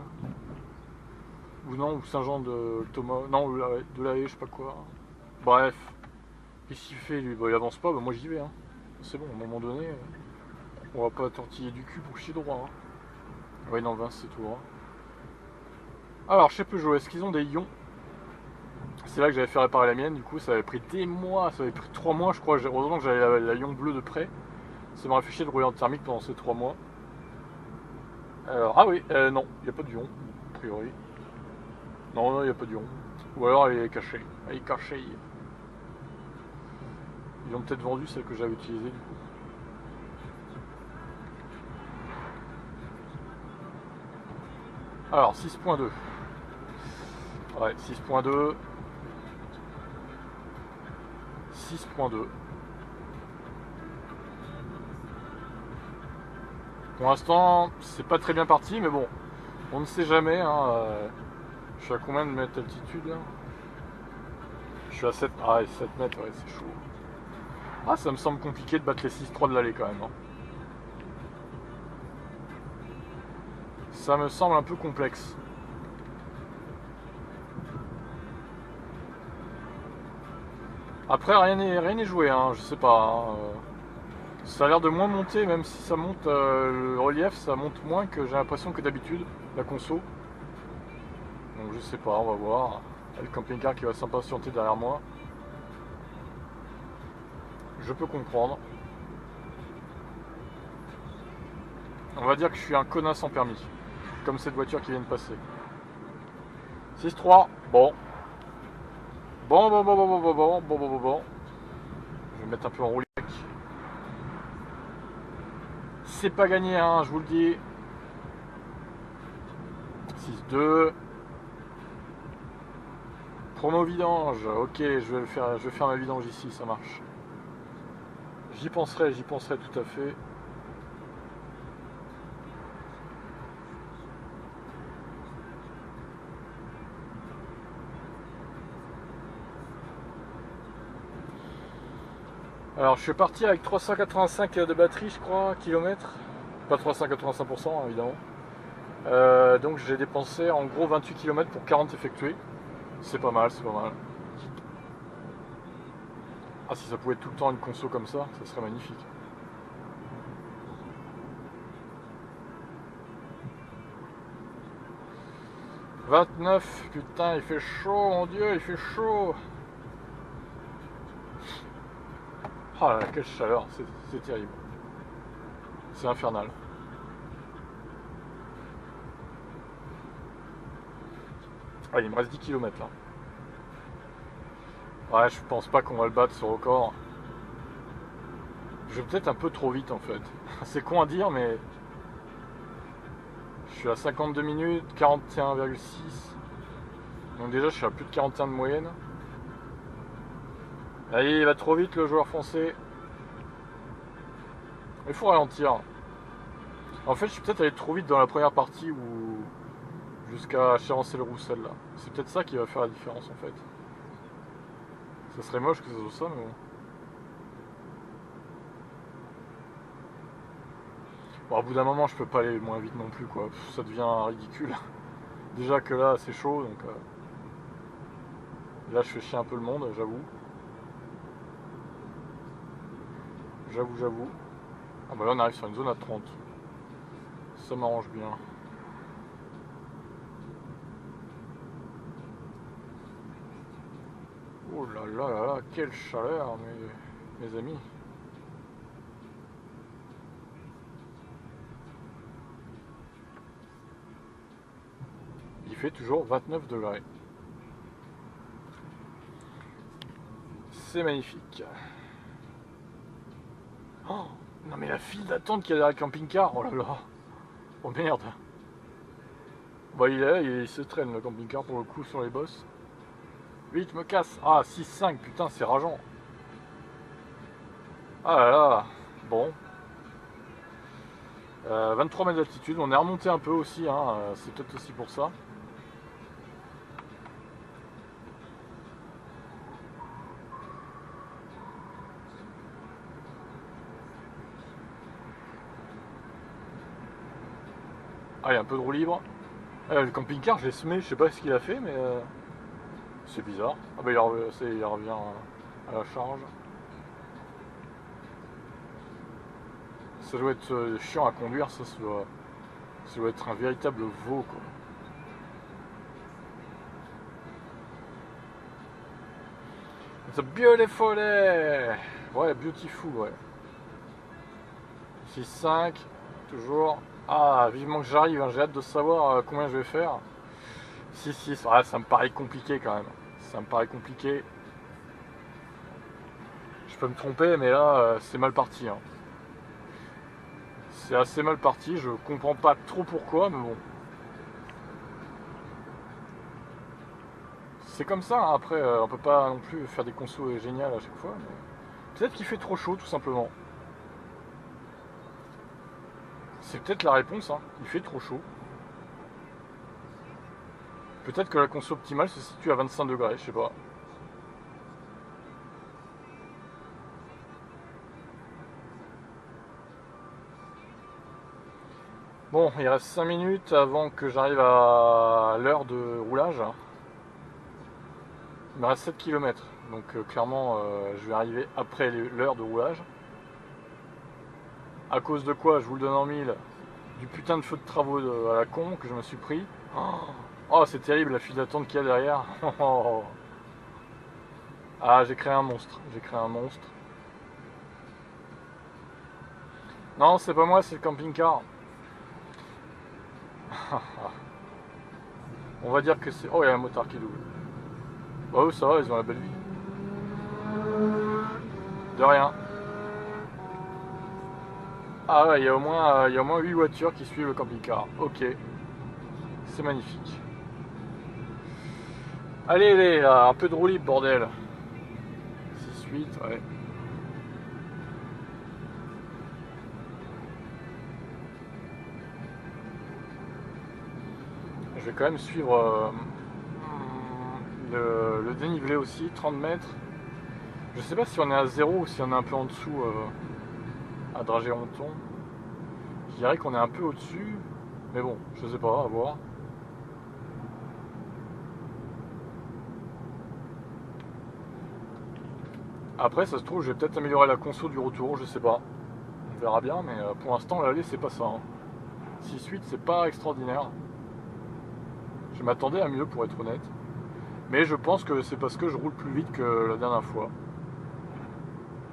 Ou non, ou Saint-Jean de Thomas. Non, de la Haye, je sais pas quoi. Bref. Qu'est-ce qu'il fait lui? Bah, il avance pas, bah, moi j'y vais. Hein. C'est bon, à un moment donné, on va pas tortiller du cul pour chier droit. Hein. Oui, non, Vince, c'est tout. Hein. Alors, chez Peugeot, est-ce qu'ils ont des ions? C'est là que j'avais fait réparer la mienne, du coup, ça avait pris des mois, ça avait pris 3 mois, je crois. Heureusement que j'avais la ion bleue de près. Ça m'a fait chier de rouler en thermique pendant ces 3 mois. Alors, ah oui, non, il n'y a pas d'ion, a priori. Non, non, il n'y a pas d'ion. Ou alors elle est cachée. Elle est cachée. Ils ont peut-être vendu celle que j'avais utilisée du coup. Alors, 6.2. Ouais, 6.2. 6.2. Pour l'instant, c'est pas très bien parti, mais bon, on ne sait jamais. Hein, je suis à combien de mètres d'altitude là? Je suis à 7, 7 mètres, ouais, c'est chaud. Ah, ça me semble compliqué de battre les 6.3 de l'allée quand même. Hein. Ça me semble un peu complexe. Après, rien n'est joué, hein, je sais pas. Hein. Ça a l'air de moins monter, même si ça monte, le relief, ça monte moins que j'ai l'impression que d'habitude, la conso. Donc je sais pas, on va voir. Il y a le camping-car qui va s'impatienter derrière moi. Je peux comprendre. On va dire que je suis un connasse sans permis. Comme cette voiture qui vient de passer. 6.3, bon. Bon. Je vais mettre un peu en roulis. C'est pas gagné, hein, je vous le dis. 6-2. Promo vidange. Ok, je vais faire ma vidange ici, ça marche. J'y penserai tout à fait. Alors je suis parti avec 385 de batterie, je crois, kilomètres. Pas 385% évidemment. Donc j'ai dépensé en gros 28 km pour 40 effectués. C'est pas mal, c'est pas mal. Ah, si ça pouvait être tout le temps une conso comme ça serait magnifique. « 29, putain, il fait chaud, mon dieu, il fait chaud. » Ah là, quelle chaleur, c'est terrible. C'est infernal. Ah, il me reste 10 km là. Ouais, je pense pas qu'on va le battre ce record. Je vais peut-être un peu trop vite en fait. C'est con à dire, mais je suis à 52 minutes, 41,6. Donc déjà, je suis à plus de 41 de moyenne. Allez, il va trop vite le joueur français. Il faut ralentir. En fait, je suis peut-être allé trop vite dans la première partie ou jusqu'à Chérancel-Roussel là. C'est peut-être ça qui va faire la différence en fait. Ça serait moche que ça soit ça, mais bon. Bon, au bout d'un moment, je peux pas aller moins vite non plus, quoi. Ça devient ridicule. Déjà que là, c'est chaud, donc... Là, je fais chier un peu le monde, j'avoue. J'avoue. Ah bah là, on arrive sur une zone à 30. Ça m'arrange bien. Oh là là là là, quelle chaleur, mes amis. Il fait toujours 29 degrés. C'est magnifique. Oh, non mais la file d'attente qu'il y a derrière le camping-car, oh là là. Oh merde. Bah il se traîne le camping-car pour le coup sur les bosses. Vite, me casse. Ah, 6-5, putain, c'est rageant. Ah là là. Bon. 23 mètres d'altitude, on est remonté un peu aussi, hein. C'est peut-être aussi pour ça. Ah, il y a un peu de roue libre. Le camping-car, je l'ai semé, je sais pas ce qu'il a fait, mais c'est bizarre. Ah bah il revient à la charge. Ça doit être chiant à conduire, ça doit être un véritable veau, quoi. It's a beautiful day. Ouais, beautiful, ouais. 6-5, toujours. Ah, vivement que j'arrive, hein. J'ai hâte de savoir combien je vais faire. 6-6, ouais, ça me paraît compliqué quand même. Ça me paraît compliqué. Je peux me tromper, mais là, c'est mal parti, hein. C'est assez mal parti, je comprends pas trop pourquoi, mais bon. C'est comme ça, hein. Après, on peut pas non plus faire des consos géniales à chaque fois. Peut-être qu'il fait trop chaud, tout simplement. C'est peut-être la réponse, hein. Il fait trop chaud. Peut-être que la conso optimale se situe à 25 degrés, je sais pas. Bon, il reste 5 minutes avant que j'arrive à l'heure de roulage. Il me reste 7 km, donc clairement je vais arriver après l'heure de roulage. À cause de quoi, je vous le donne en mille, du putain de feu de travaux à la con que je me suis pris. Oh, c'est terrible la file d'attente qu'il y a derrière. Ah, j'ai créé un monstre, Non, c'est pas moi, c'est le camping-car. On va dire que c'est... Oh, il y a un motard qui double. Oh, ça va, ils ont la belle vie. De rien. Ah ouais, il y a au moins 8 voitures qui suivent le camping-car. Ok, c'est magnifique. Allez, allez, là, un peu de roue libre, bordel. 6-8, ouais. Je vais quand même suivre le dénivelé aussi, 30 mètres. Je sais pas si on est à 0 ou si on est un peu en dessous à Dragéronton. Je dirais qu'on est un peu au-dessus, mais bon, je sais pas, à voir. Après, ça se trouve, je vais peut-être améliorer la conso du retour, je sais pas. On verra bien, mais pour l'instant, l'aller, c'est pas ça. Hein. 6-8, c'est pas extraordinaire. Je m'attendais à mieux, pour être honnête. Mais je pense que c'est parce que je roule plus vite que la dernière fois.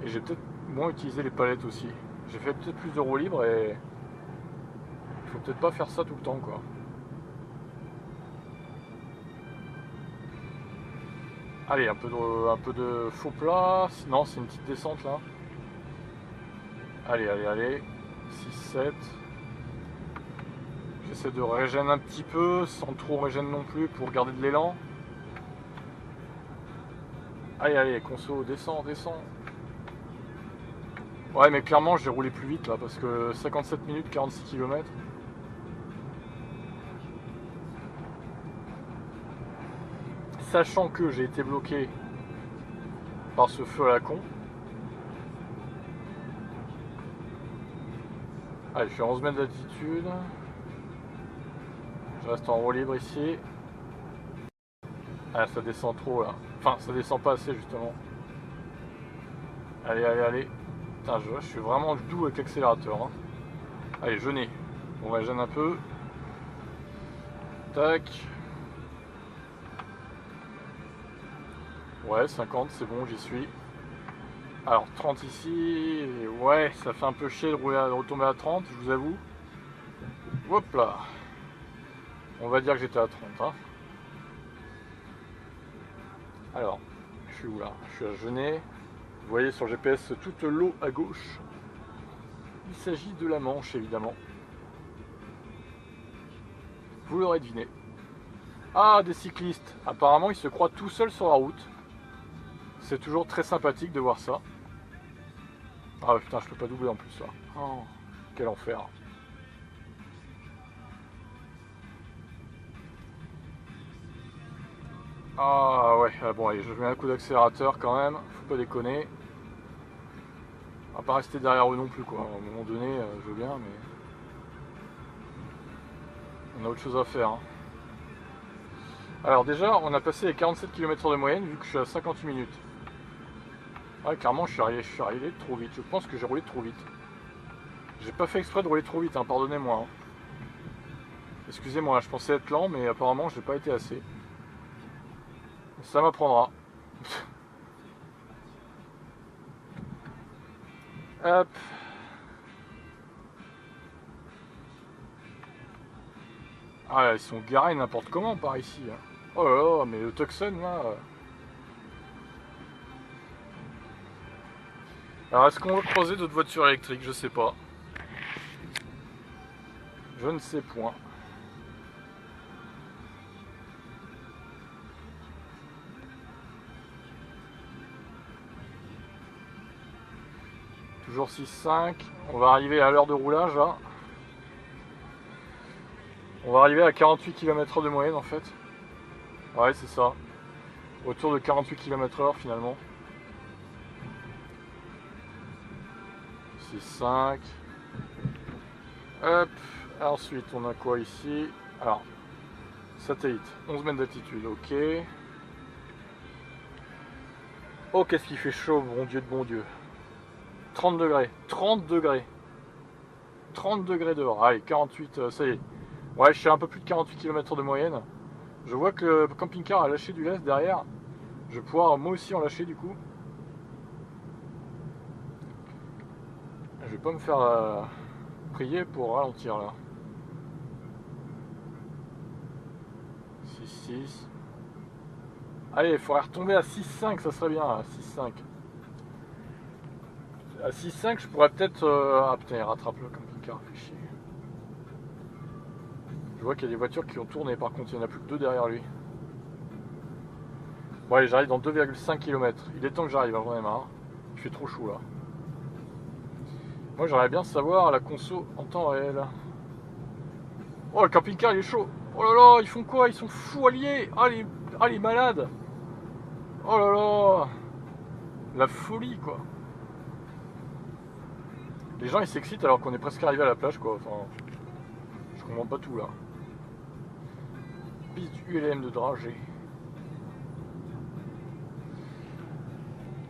Et j'ai peut-être moins utilisé les palettes aussi. J'ai fait peut-être plus de roues libres et il faut peut-être pas faire ça tout le temps, quoi. Allez, un peu de faux plat. Non, c'est une petite descente là. Allez, allez, allez. 6-7. J'essaie de régénérer un petit peu, sans trop régénérer non plus pour garder de l'élan. Allez, allez, conso, descends, descends. Ouais, mais clairement, j'ai roulé plus vite là, parce que 57 minutes, 46 km. Sachant que j'ai été bloqué par ce feu à la con. Allez, je suis à 11 mètres d'altitude. Je reste en roue libre ici. Ah, ça descend trop là. Enfin, ça descend pas assez justement. Allez, allez, allez. Putain, je suis vraiment doux avec l'accélérateur. Hein. Allez, je n'ai. On va gêner un peu. Tac. Ouais, 50, c'est bon, j'y suis. Alors, 30 ici. Ouais, ça fait un peu chier de retomber à 30, je vous avoue. Hop là. On va dire que j'étais à 30. Hein. Alors, je suis où là? Je suis à Genève. Vous voyez sur le GPS toute l'eau à gauche. Il s'agit de la Manche, évidemment. Vous l'aurez deviné. Ah, des cyclistes. Apparemment, ils se croient tout seuls sur la route. C'est toujours très sympathique de voir ça. Ah putain, je peux pas doubler en plus là. Oh, quel enfer. Ah ouais, bon allez, je mets un coup d'accélérateur quand même. Faut pas déconner. On va pas rester derrière eux non plus quoi. À un moment donné, je veux bien, mais on a autre chose à faire. Hein. Alors déjà, on a passé les 47 km de moyenne vu que je suis à 58 minutes. Ouais, clairement, je suis arrivé trop vite. Je pense que j'ai roulé trop vite. J'ai pas fait exprès de rouler trop vite, hein, pardonnez-moi. Hein. Excusez-moi, je pensais être lent, mais apparemment, j'ai pas été assez. Ça m'apprendra. Hop. Ah, ils sont garés n'importe comment par ici. Hein. Oh là là, mais le Tucson là. Alors, est-ce qu'on va croiser d'autres voitures électriques? Je sais pas. Je ne sais point. Toujours 6,5. On va arriver à l'heure de roulage là. On va arriver à 48 km/h de moyenne en fait. Ouais, c'est ça. Autour de 48 km/h finalement. 6,5. Hop. Ensuite, on a quoi ici? Alors, satellite. 11 mètres d'altitude, ok. Oh, qu'est-ce qu'il fait chaud, bon Dieu de bon Dieu. 30 degrés. 30 degrés. 30 degrés dehors. Allez, 48, ça y est. Ouais, je suis à un peu plus de 48 km de moyenne. Je vois que le camping-car a lâché du lest derrière. Je vais pouvoir moi aussi en lâcher du coup. Je vais pas me faire prier pour ralentir là. 6-6. Allez, il faudrait retomber à 6,5, ça serait bien, à 6,5. À 6,5, je pourrais peut-être... Ah putain, il rattrape le camping-car, fait chier. Je vois qu'il y a des voitures qui ont tourné, par contre, il n'y en a plus que 2 derrière lui. Bon allez, j'arrive dans 2,5 km. Il est temps que j'arrive, j'en ai marre. Il fait trop chaud là. Moi j'aimerais bien savoir la conso en temps réel. Oh, le camping-car il est chaud. Oh là là, ils font quoi? Ils sont fous alliés. Ah les malades. Oh là là. La folie quoi. Les gens ils s'excitent alors qu'on est presque arrivé à la plage quoi. Enfin, je comprends pas tout là. Piste du ULM de dragée.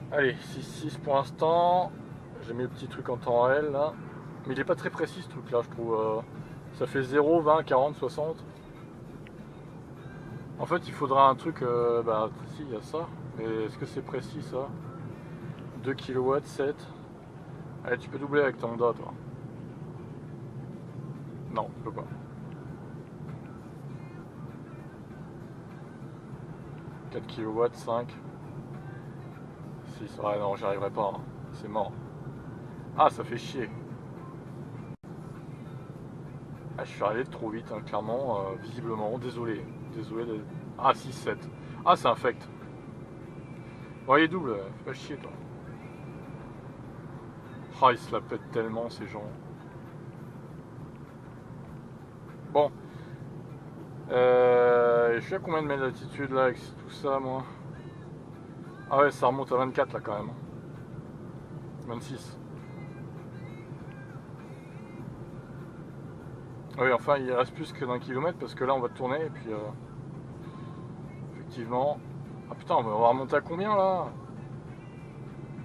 Allez, 6,6 pour l'instant. J'ai mis le petit truc en temps réel là. Mais il est pas très précis ce truc là, je trouve. Ça fait 0, 20, 40, 60. En fait, il faudra un truc. Bah, si, il y a ça. Mais est-ce que c'est précis ça? 2 kW, 7. Allez, tu peux doubler avec ton Honda, toi. Non, je peux pas. 4 kW, 5. 6. Ouais, non, j'y arriverai pas. Hein. C'est mort. Ah, ça fait chier. Ah, je suis arrivé trop vite, hein, clairement, visiblement. Désolé. Désolé. Ah, 6, 7. Ah, c'est infect. Ouais, il est double. Fais pas chier, toi. Ah, ils se la pètent tellement, ces gens. Bon. Je suis à combien de mètres d'altitude là avec tout ça, moi? Ah ouais, ça remonte à 24 là quand même. 26. Oui, enfin, il reste plus que d'un kilomètre parce que là on va tourner et puis effectivement. Ah putain, on va remonter à combien là?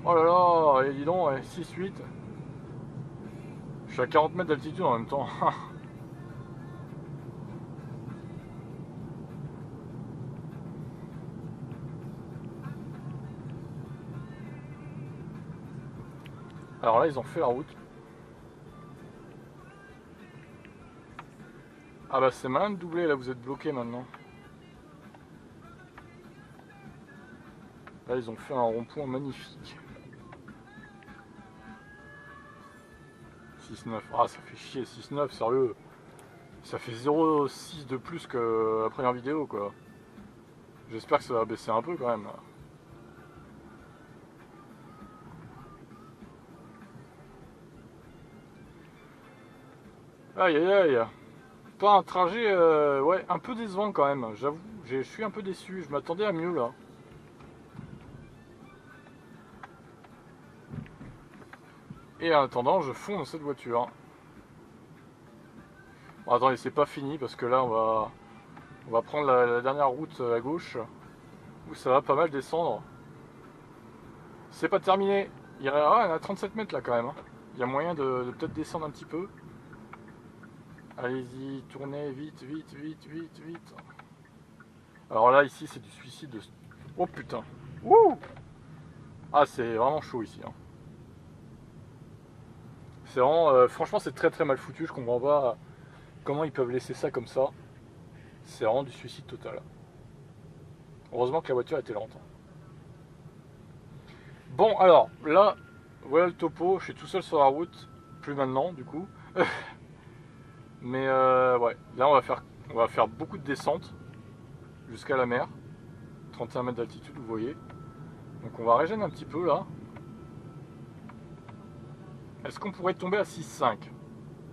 Oh là là, et dis donc, 6, 8. Je suis à 40 mètres d'altitude en même temps. Alors là, ils ont fait la route. Ah bah c'est malin de doubler, là vous êtes bloqué maintenant. Là ils ont fait un rond-point magnifique. 6,9. Ah ça fait chier, 6,9, sérieux. Ça fait 0,6 de plus que la première vidéo quoi. J'espère que ça va baisser un peu quand même. Aïe aïe aïe. Pas un trajet ouais, un peu décevant quand même, j'avoue. Je suis un peu déçu, je m'attendais à mieux là. Et en attendant, je fonds dans cette voiture. Bon, attendez, c'est pas fini parce que là on va prendre la dernière route à gauche où ça va pas mal descendre. C'est pas terminé. Il y a 37 mètres là quand même. Hein. Il y a moyen de peut-être descendre un petit peu. Allez-y, tournez vite, vite, vite, vite, vite. Alors là, ici, c'est du suicide de... Oh putain. Wouh. Ah, c'est vraiment chaud ici. Hein. C'est vraiment... franchement, c'est très très mal foutu. Je comprends pas comment ils peuvent laisser ça comme ça. C'est vraiment du suicide total. Heureusement que la voiture était lente. Bon, alors, là, voilà le topo. Je suis tout seul sur la route. Plus maintenant, du coup. Mais ouais, là, on va faire beaucoup de descentes jusqu'à la mer. 31 mètres d'altitude, vous voyez. Donc on va régénérer un petit peu, là. Est-ce qu'on pourrait tomber à 6,5?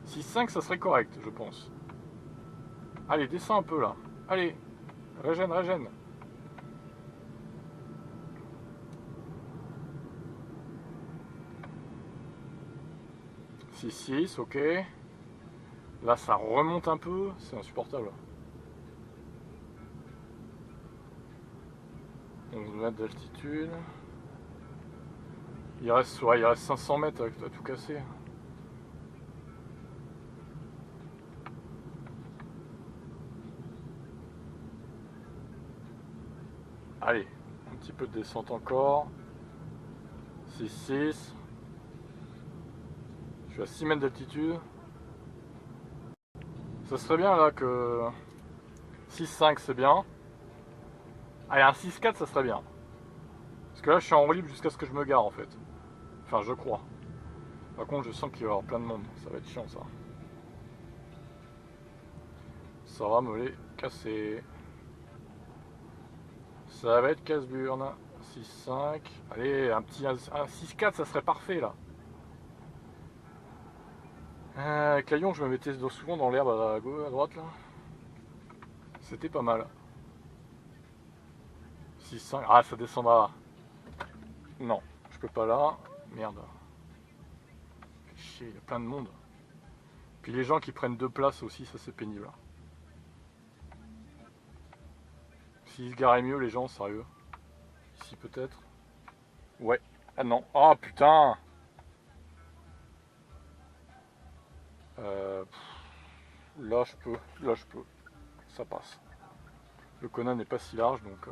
6,5, ça serait correct, je pense. Allez, descends un peu, là. Allez, régène, régène. « 6,6, ok. Là, ça remonte un peu. C'est insupportable. 11 mètres d'altitude. Il reste 500 mètres à tout casser. Allez, un petit peu de descente encore. 6,6. Je suis à 6 mètres d'altitude. Ça serait bien là que 6,5 c'est bien. Allez, un 6-4, ça serait bien. Parce que là, je suis en roue libre jusqu'à ce que je me gare, en fait. Enfin, je crois. Par contre, je sens qu'il va y avoir plein de monde. Ça va être chiant, ça. Ça va me les casser. Ça va être casse-burne. 6-5. Allez, un 6-4, ça serait parfait, là. Avec Lyon, je me mettais souvent dans l'herbe à droite, là. C'était pas mal. 6-5. Ah, ça descendra. Non, je peux pas là. Merde. Fait chier, il y a plein de monde. Puis les gens qui prennent 2 places aussi, ça c'est pénible. S'ils se garaient mieux, les gens, sérieux. Ici peut-être. Ouais. Ah non. Ah putain. Là je peux. Là je peux. Ça passe. Le Conan n'est pas si large donc.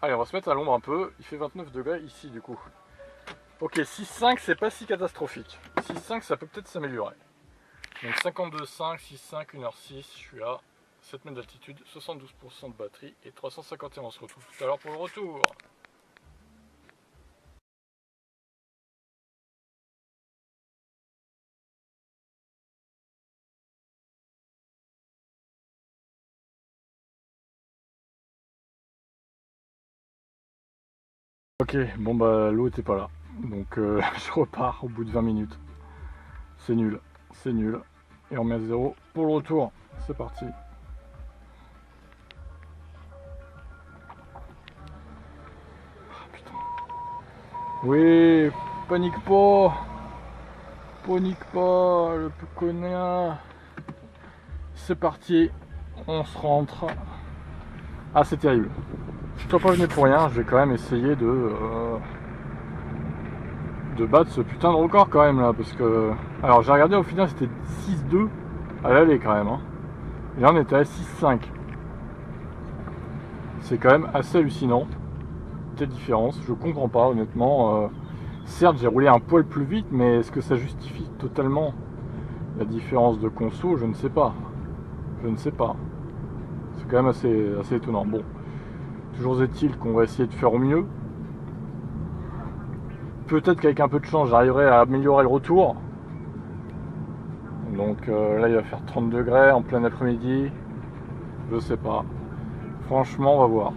Allez, on va se mettre à l'ombre un peu. Il fait 29 degrés ici du coup. Ok, 6-5 c'est pas si catastrophique. 6-5 ça peut peut-être s'améliorer. Donc 52,5, 6,5, 1h06, je suis à 7 mètres d'altitude, 72% de batterie et 351. On se retrouve tout à l'heure pour le retour. Ok, bon bah l'eau était pas là. Donc je repars au bout de 20 minutes. C'est nul, c'est nul. Et on met à 0 pour le retour. C'est parti. Ah, putain. Oui, panique pas. Panique pas, le peu connard. C'est parti. On se rentre. Ah, c'est terrible. Je ne pas venu pour rien, je vais quand même essayer de battre ce putain de record quand même là, parce que... Alors j'ai regardé, au final c'était 6-2 à l'aller quand même, hein. Et là on était à 6-5. C'est quand même assez hallucinant, telle différence, je comprends pas honnêtement. Certes j'ai roulé un poil plus vite, mais est-ce que ça justifie totalement la différence de conso? Je ne sais pas. Je ne sais pas. C'est quand même assez étonnant. Bon, toujours est-il qu'on va essayer de faire au mieux. Peut-être qu'avec un peu de chance, j'arriverai à améliorer le retour. Donc là, il va faire 30 degrés en plein après-midi. Je sais pas. Franchement, on va voir.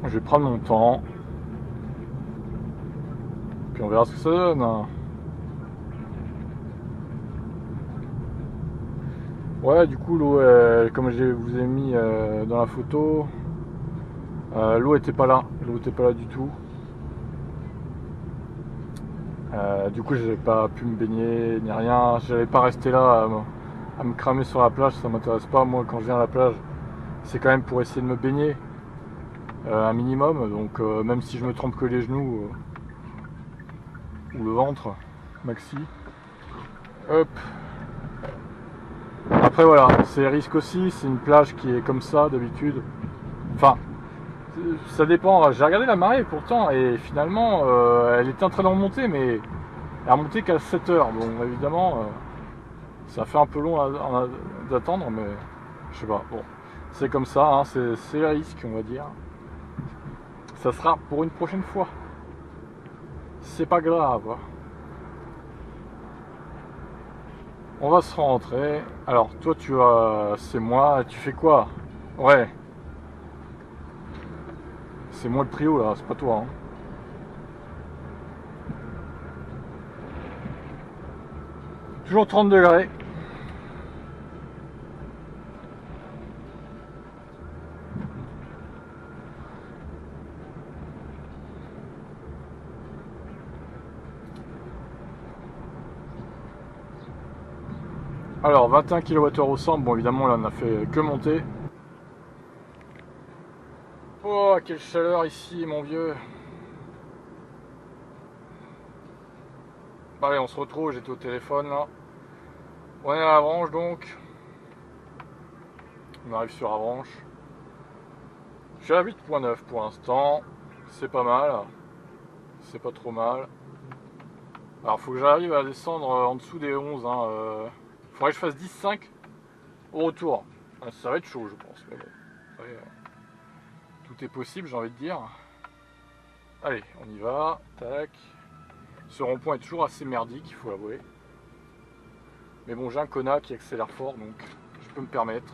Je vais prendre mon temps. Puis on verra ce que ça donne. Ouais, du coup, l'eau, comme je vous ai mis dans la photo, l'eau était pas là. L'eau était pas là du tout. Du coup, j'avais pas pu me baigner ni rien. J'allais pas rester là à me cramer sur la plage. Ça m'intéresse pas. Moi, quand je viens à la plage, c'est quand même pour essayer de me baigner un minimum. Donc, même si je me trempe que les genoux ou le ventre, maxi. Hop. Après, voilà, c'est risque aussi. C'est une plage qui est comme ça d'habitude. Enfin, ça dépend. J'ai regardé la marée pourtant et finalement, elle était en train de remonter, mais elle a remonté qu'à 7 heures. Bon, évidemment, ça fait un peu long d'attendre, mais je sais pas. Bon, c'est comme ça, hein, c'est le risque, on va dire. Ça sera pour une prochaine fois. C'est pas grave. On va se rentrer. Alors, toi, c'est moi. Tu fais quoi? Ouais. C'est moi le trio là, c'est pas toi. Hein. Toujours 30 degrés. Alors 21 kWh au 100, bon évidemment là on a fait que monter. Oh quelle chaleur ici mon vieux. Allez on se retrouve, j'étais au téléphone là. On est à Avranches donc. On arrive sur Avranches. Je suis à 8.9 pour l'instant. C'est pas mal. C'est pas trop mal. Alors faut que j'arrive à descendre en dessous des 11. Hein. Faudrait que je fasse 10,5 au retour. Ça va être chaud, je pense. Mais bon, après, tout est possible, j'ai envie de dire. Allez, on y va. Tac. Ce rond-point est toujours assez merdique, il faut l'avouer. Mais bon, j'ai un Kona qui accélère fort, donc je peux me permettre.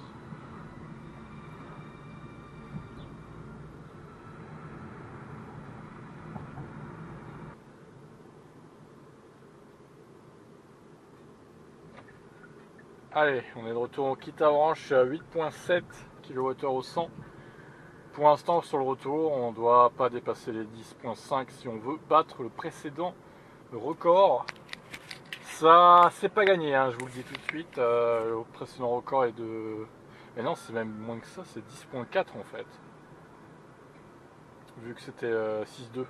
Allez, on est de retour au Kitavranche, je suis à 8,7 kWh au 100. Pour l'instant, sur le retour, on ne doit pas dépasser les 10,5 si on veut battre le précédent record. Ça, c'est pas gagné, hein, je vous le dis tout de suite. Le précédent record est de... Mais non, c'est même moins que ça, c'est 10,4 en fait. Vu que c'était 6,2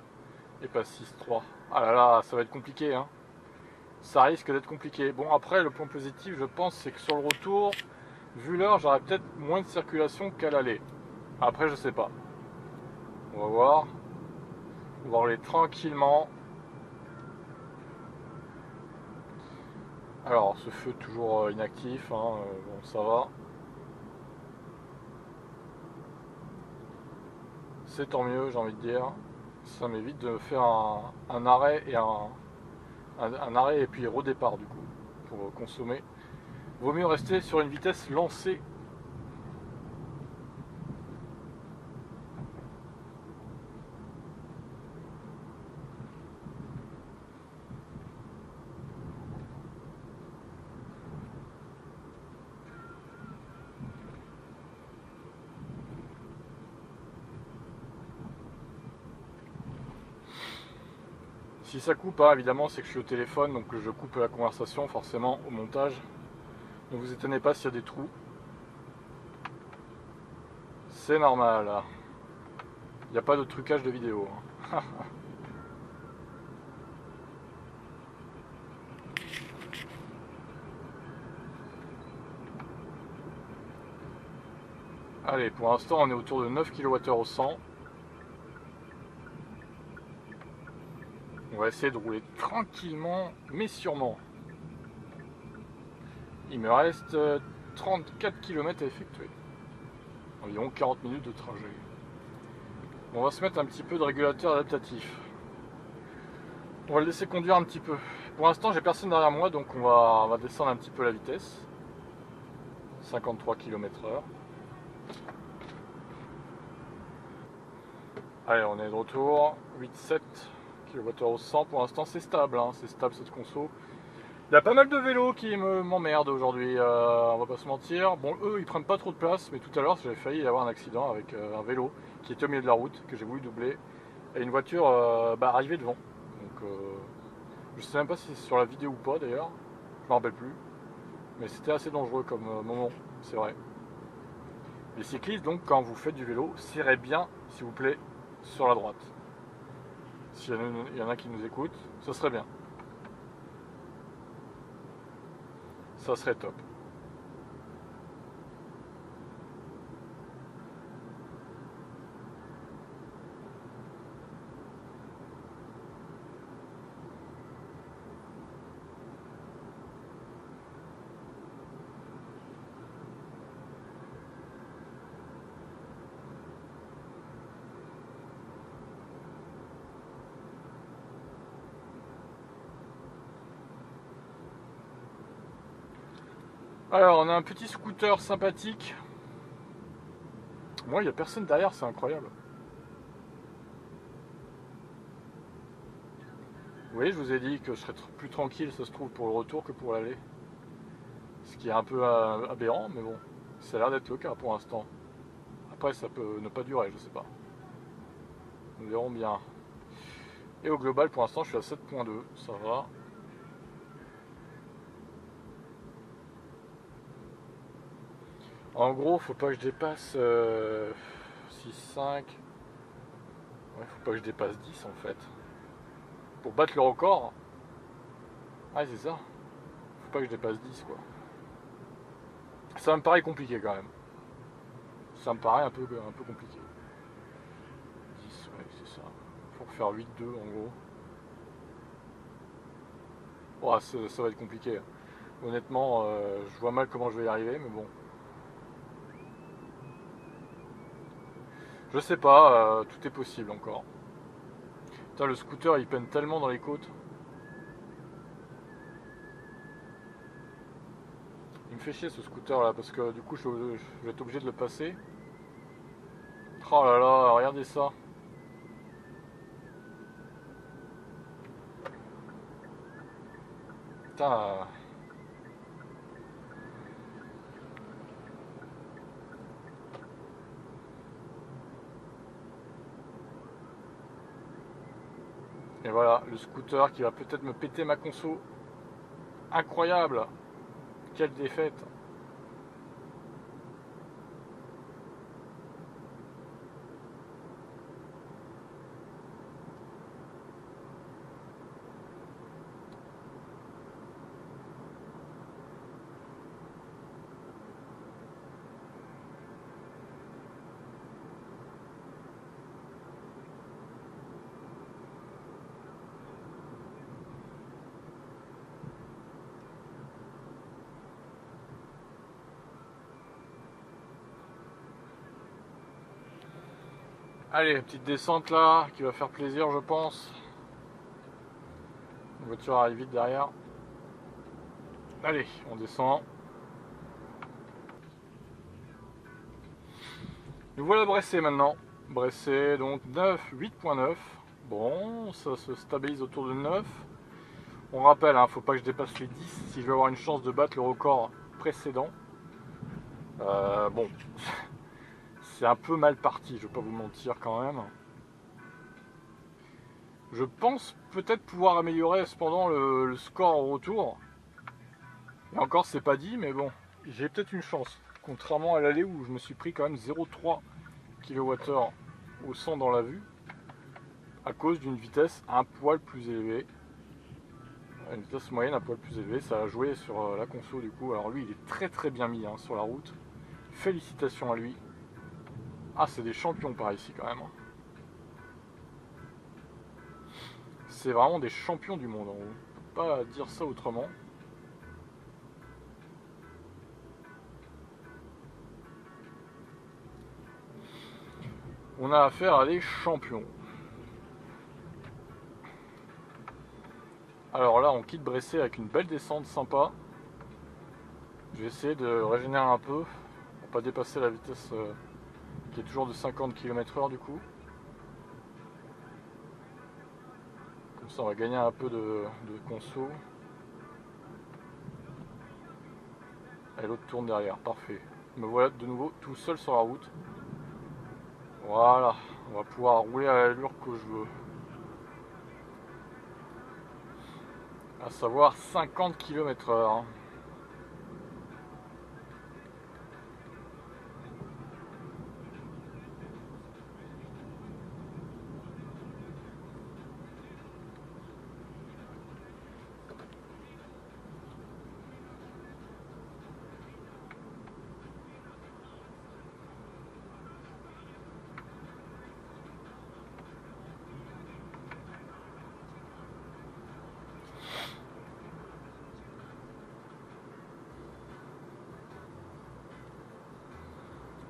et pas 6,3. Ah là là, ça va être compliqué, hein. Ça risque d'être compliqué. Bon, après, le point positif, je pense, c'est que sur le retour, vu l'heure, j'aurai peut-être moins de circulation qu'à l'aller. Après, je sais pas. On va voir. On va rouler tranquillement. Alors, ce feu toujours inactif, hein, bon, ça va. C'est tant mieux, j'ai envie de dire. Ça m'évite de faire un arrêt et un arrêt et puis redépart du coup pour consommer. Vaut mieux rester sur une vitesse lancée. Si ça coupe, hein, évidemment, c'est que je suis au téléphone, donc je coupe la conversation forcément au montage. Ne vous étonnez pas s'il y a des trous. C'est normal. Il n'y a pas de trucage de vidéo. Allez, pour l'instant, on est autour de 9 kWh au 100. On va essayer de rouler tranquillement, mais sûrement. Il me reste 34 km à effectuer. Environ 40 minutes de trajet. On va se mettre un petit peu de régulateur adaptatif. On va le laisser conduire un petit peu. Pour l'instant, j'ai personne derrière moi, donc on va descendre un petit peu la vitesse. 53 km/h. Allez, on est de retour. 8,7 kWh au 100. Pour l'instant, c'est stable, hein. C'est stable cette conso. Il y a pas mal de vélos qui m'emmerdent aujourd'hui, on va pas se mentir. Bon, eux, ils prennent pas trop de place, mais tout à l'heure, j'avais failli avoir un accident avec un vélo qui était au milieu de la route, que j'ai voulu doubler, et une voiture arrivée devant. Donc, je sais même pas si c'est sur la vidéo ou pas d'ailleurs, je m'en rappelle plus. Mais c'était assez dangereux comme moment, c'est vrai. Les cyclistes, donc, quand vous faites du vélo, serrez bien, s'il vous plaît, sur la droite. S'il y en a qui nous écoutent, ce serait bien. Ça serait top. Alors, on a un petit scooter sympathique. Moi, il n'y a personne derrière, c'est incroyable. Vous voyez, je vous ai dit que je serais plus tranquille, ça se trouve, pour le retour que pour l'aller. Ce qui est un peu aberrant, mais bon, ça a l'air d'être le cas pour l'instant. Après, ça peut ne pas durer, je sais pas. Nous verrons bien. Et au global, pour l'instant, je suis à 7,2, ça va. En gros, faut pas que je dépasse 6, 5. Ouais, faut pas que je dépasse 10 en fait. Pour battre le record. Ah, c'est ça. Faut pas que je dépasse 10 quoi. Ça me paraît compliqué quand même. Ça me paraît un peu compliqué. 10, ouais, c'est ça. Faut faire 8,2 en gros. Oh, ça va être compliqué. Honnêtement, je vois mal comment je vais y arriver, mais bon. Je sais pas, tout est possible encore. Putain, le scooter il peine tellement dans les côtes. Il me fait chier ce scooter là parce que du coup je vais être obligé de le passer. Oh là là, regardez ça. Putain. Et voilà, le scooter qui va peut-être me péter ma conso. Incroyable. Quelle défaite. Allez, petite descente là, qui va faire plaisir je pense. La voiture arrive vite derrière. Allez, on descend. Nous voilà Bressé maintenant. Bressé, donc 9, 8.9. Bon, ça se stabilise autour de 9. On rappelle, hein, faut pas que je dépasse les 10 si je veux avoir une chance de battre le record précédent. Bon, c'est un peu mal parti, je vais pas vous mentir quand même. Je pense peut-être pouvoir améliorer cependant le score au retour. Et encore, c'est pas dit, mais bon, j'ai peut-être une chance. Contrairement à l'aller où je me suis pris quand même 0,3 kWh au 100 dans la vue, à cause d'une vitesse un poil plus élevée. Une vitesse moyenne un poil plus élevée, ça a joué sur la conso du coup. Alors lui, il est très très bien mis hein, sur la route. Félicitations à lui. Ah, c'est des champions par ici quand même. C'est vraiment des champions du monde. On ne peut pas dire ça autrement. On a affaire à des champions. Alors là, on quitte Bressé avec une belle descente sympa. Je vais essayer de régénérer un peu pour pas dépasser la vitesse qui est toujours de 50 km/h du coup. Comme ça, on va gagner un peu de conso. Et l'autre tourne derrière, parfait. Me voilà de nouveau tout seul sur la route. Voilà, on va pouvoir rouler à l'allure que je veux. À savoir 50 km/h.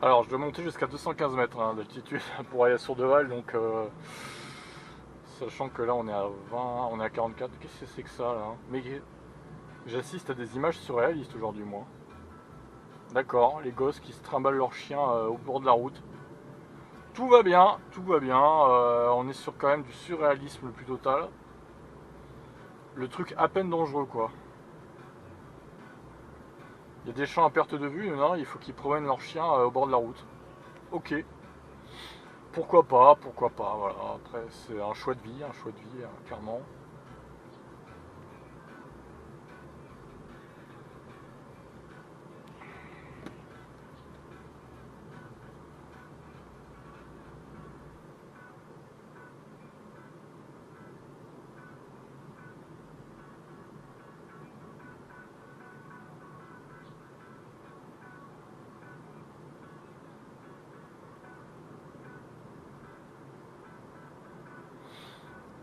Alors je dois monter jusqu'à 215 mètres hein, d'altitude pour aller à Sourdeval, donc sachant que là on est à 20, on est à 44, qu'est-ce que c'est que ça là hein. Mais j'assiste à des images surréalistes aujourd'hui moi. D'accord, les gosses qui se trimballent leurs chiens au bord de la route. Tout va bien, tout va bien, on est sur quand même du surréalisme le plus total. Le truc à peine dangereux quoi. Il y a des champs à perte de vue, non, il faut qu'ils promènent leurs chiens au bord de la route. Ok, pourquoi pas, voilà. Après, c'est un choix de vie, clairement.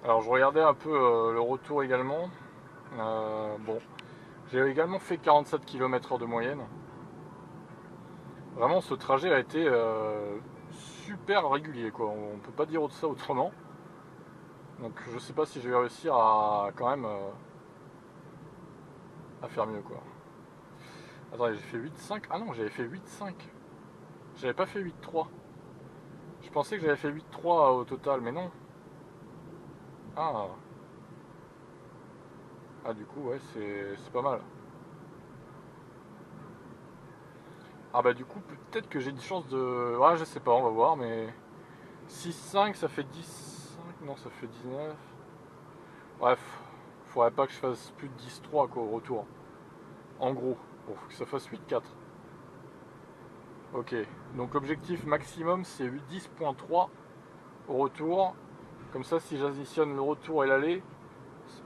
Alors, je regardais un peu le retour également. Bon, J'ai également fait 47 km/h de moyenne. Vraiment, ce trajet a été super régulier, quoi. On peut pas dire ça autrement. Donc je sais pas si je vais réussir à quand même à faire mieux, quoi. Attendez, j'ai fait 8,5. Ah non, j'avais fait 8,5. J'avais pas fait 8,3. Je pensais que j'avais fait 8,3 au total, mais non. Ah, ah du coup, ouais, c'est pas mal. Ah bah du coup, peut-être que j'ai une chance de... Ouais, je sais pas, on va voir, mais... 6,5, ça fait 10,5. Non, ça fait 19. Bref, faudrait pas que je fasse plus de 10,3 quoi au retour. En gros, pour que ça fasse 8,4. Ok, donc l'objectif maximum c'est 10,3 au retour. Comme ça, si j'additionne le retour et l'aller,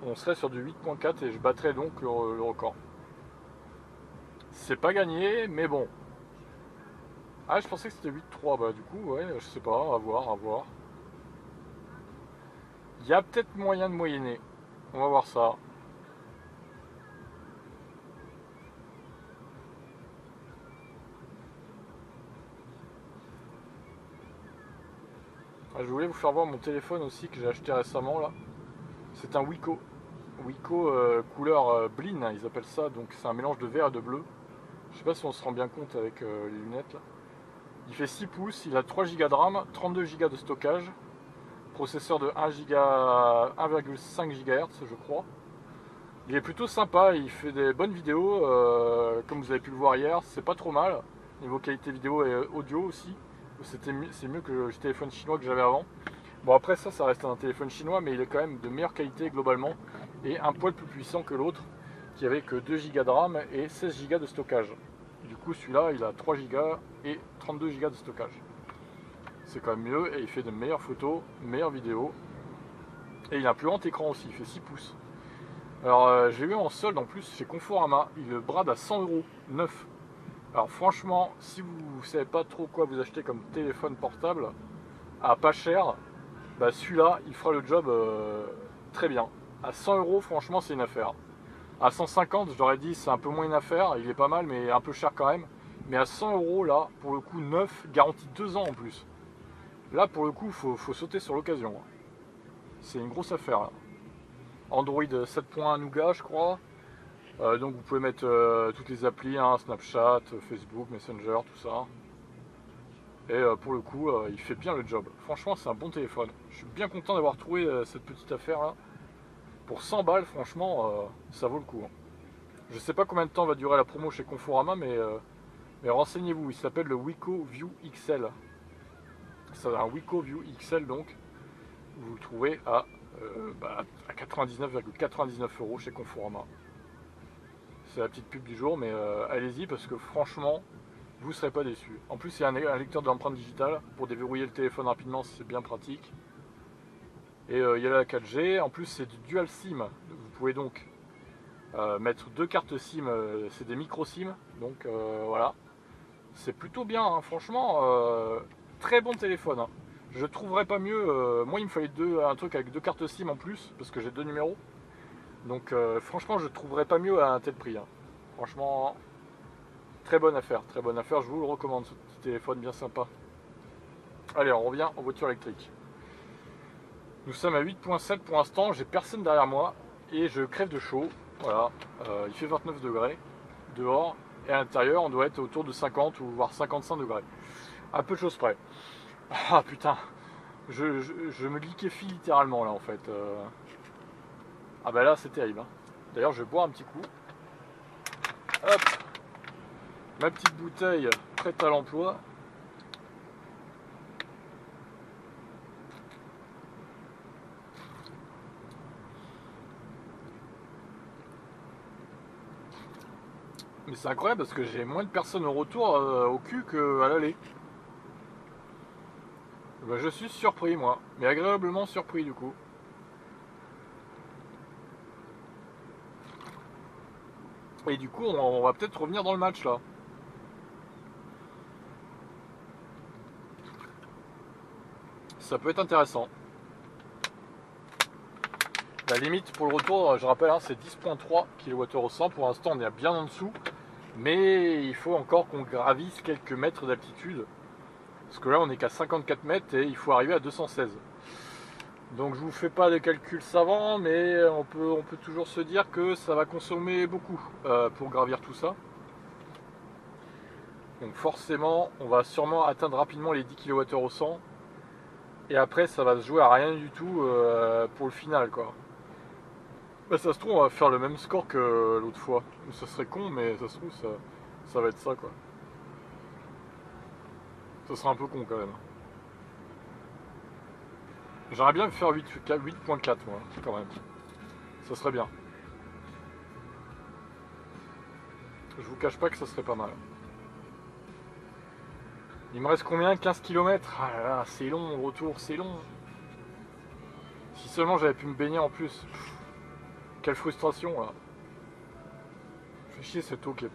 on serait sur du 8,4 et je battrais donc le record. C'est pas gagné, mais bon. Ah, je pensais que c'était 8,3. Bah, du coup, ouais, je sais pas, à voir, à voir. Il y a peut-être moyen de moyenner. On va voir ça. Ah, je voulais vous faire voir mon téléphone aussi que j'ai acheté récemment là. C'est un Wiko. Wiko couleur Blin, ils appellent ça. Donc c'est un mélange de vert et de bleu. Je sais pas si on se rend bien compte avec les lunettes là. Il fait 6 pouces, il a 3 Go de RAM, 32 Go de stockage, processeur de 1,5 GHz je crois. Il est plutôt sympa, il fait des bonnes vidéos, comme vous avez pu le voir hier, c'est pas trop mal. Niveau qualité vidéo et audio aussi, c'est mieux que le téléphone chinois que j'avais avant. Bon après ça reste un téléphone chinois, mais il est quand même de meilleure qualité globalement, et un poil plus puissant que l'autre, qui avait que 2 Go de RAM et 16 Go de stockage. Du coup celui-là il a 3 Go et 32 Go de stockage. C'est quand même mieux, et il fait de meilleures photos, meilleures vidéos, et il a un plus grand écran aussi, il fait 6 pouces. Alors j'ai eu en solde en plus chez Conforama, il le brade à 100 € neuf. Alors franchement, si vous savez pas trop quoi vous acheter comme téléphone portable à pas cher, bah celui-là il fera le job très bien. À 100 € franchement c'est une affaire. À 150 je l'aurais dit c'est un peu moins une affaire, il est pas mal mais un peu cher quand même. Mais à 100 € là, pour le coup neuf, garantie 2 ans en plus. Là pour le coup faut sauter sur l'occasion. C'est une grosse affaire là. Android 7.1 Nougat je crois. Donc vous pouvez mettre toutes les applis, hein, Snapchat, Facebook, Messenger, tout ça. Et pour le coup, il fait bien le job. Franchement, c'est un bon téléphone. Je suis bien content d'avoir trouvé cette petite affaire là. Pour 100 balles, franchement, ça vaut le coup. Hein. Je sais pas combien de temps va durer la promo chez Conforama, mais renseignez-vous. Il s'appelle le Wiko View XL. C'est un Wiko View XL donc. Vous le trouvez à 99,99 € chez Conforama. C'est la petite pub du jour, mais allez-y parce que franchement, vous ne serez pas déçus. En plus, il y a un lecteur d'empreinte digitale pour déverrouiller le téléphone rapidement, c'est bien pratique. Et il y a la 4G. En plus, c'est du dual SIM. Vous pouvez donc mettre deux cartes SIM. C'est des micro SIM. Donc voilà. C'est plutôt bien, hein. Franchement. Très bon téléphone. Hein. Je trouverais pas mieux. Moi, il me fallait un truc avec deux cartes SIM en plus parce que j'ai deux numéros. Donc franchement, je trouverais pas mieux à un tel prix. Hein. Franchement, très bonne affaire, très bonne affaire. Je vous le recommande, ce petit téléphone bien sympa. Allez, on revient en voiture électrique. Nous sommes à 8,7 pour l'instant. J'ai personne derrière moi et je crève de chaud. Voilà, il fait 29 degrés dehors et à l'intérieur, on doit être autour de 50 ou voire 55 degrés. À peu de choses près. Ah putain, je me liquéfie littéralement là en fait. Ah bah là, c'est terrible. Hein. D'ailleurs, je vais boire un petit coup. Hop, ma petite bouteille prête à l'emploi. Mais c'est incroyable parce que j'ai moins de personnes au retour au cul qu'à l'aller. Ben, je suis surpris moi, mais agréablement surpris du coup. Et du coup on va peut-être revenir dans le match là. Ça peut être intéressant. La limite pour le retour, je rappelle, hein, c'est 10.3 kWh au 100. Pour l'instant, on est bien en dessous. Mais il faut encore qu'on gravisse quelques mètres d'altitude. Parce que là, on n'est qu'à 54 mètres et il faut arriver à 216. Donc je vous fais pas de calculs savants, mais on peut toujours se dire que ça va consommer beaucoup pour gravir tout ça. Donc forcément, on va sûrement atteindre rapidement les 10 kWh au 100. Et après, ça va se jouer à rien du tout pour le final, quoi. Bah, ça se trouve, on va faire le même score que l'autre fois. Ça serait con, mais ça se trouve, ça va être ça, quoi. Ça serait un peu con, quand même. J'aimerais bien faire 8.4, moi, quand même. Ça serait bien. Je vous cache pas que ça serait pas mal. Il me reste combien? 15 km? Ah là là, c'est long, le retour, c'est long. Si seulement j'avais pu me baigner en plus. Pff, quelle frustration, là. Fait chier cette eau qui est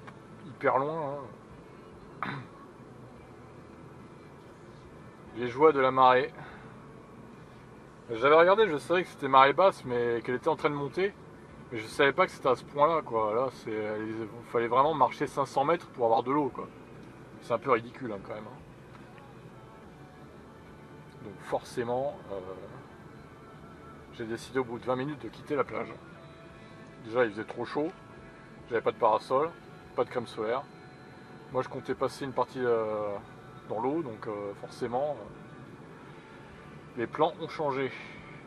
hyper loin, hein. Les joies de la marée. J'avais regardé, je savais que c'était marée basse, mais qu'elle était en train de monter. Mais je savais pas que c'était à ce point-là, quoi. Là, il fallait vraiment marcher 500 mètres pour avoir de l'eau, quoi. C'est un peu ridicule, hein, quand même. Hein. Donc forcément, j'ai décidé au bout de 20 minutes de quitter la plage. Déjà, il faisait trop chaud. J'avais pas de parasol, pas de crème solaire. Moi, je comptais passer une partie dans l'eau, donc forcément, les plans ont changé.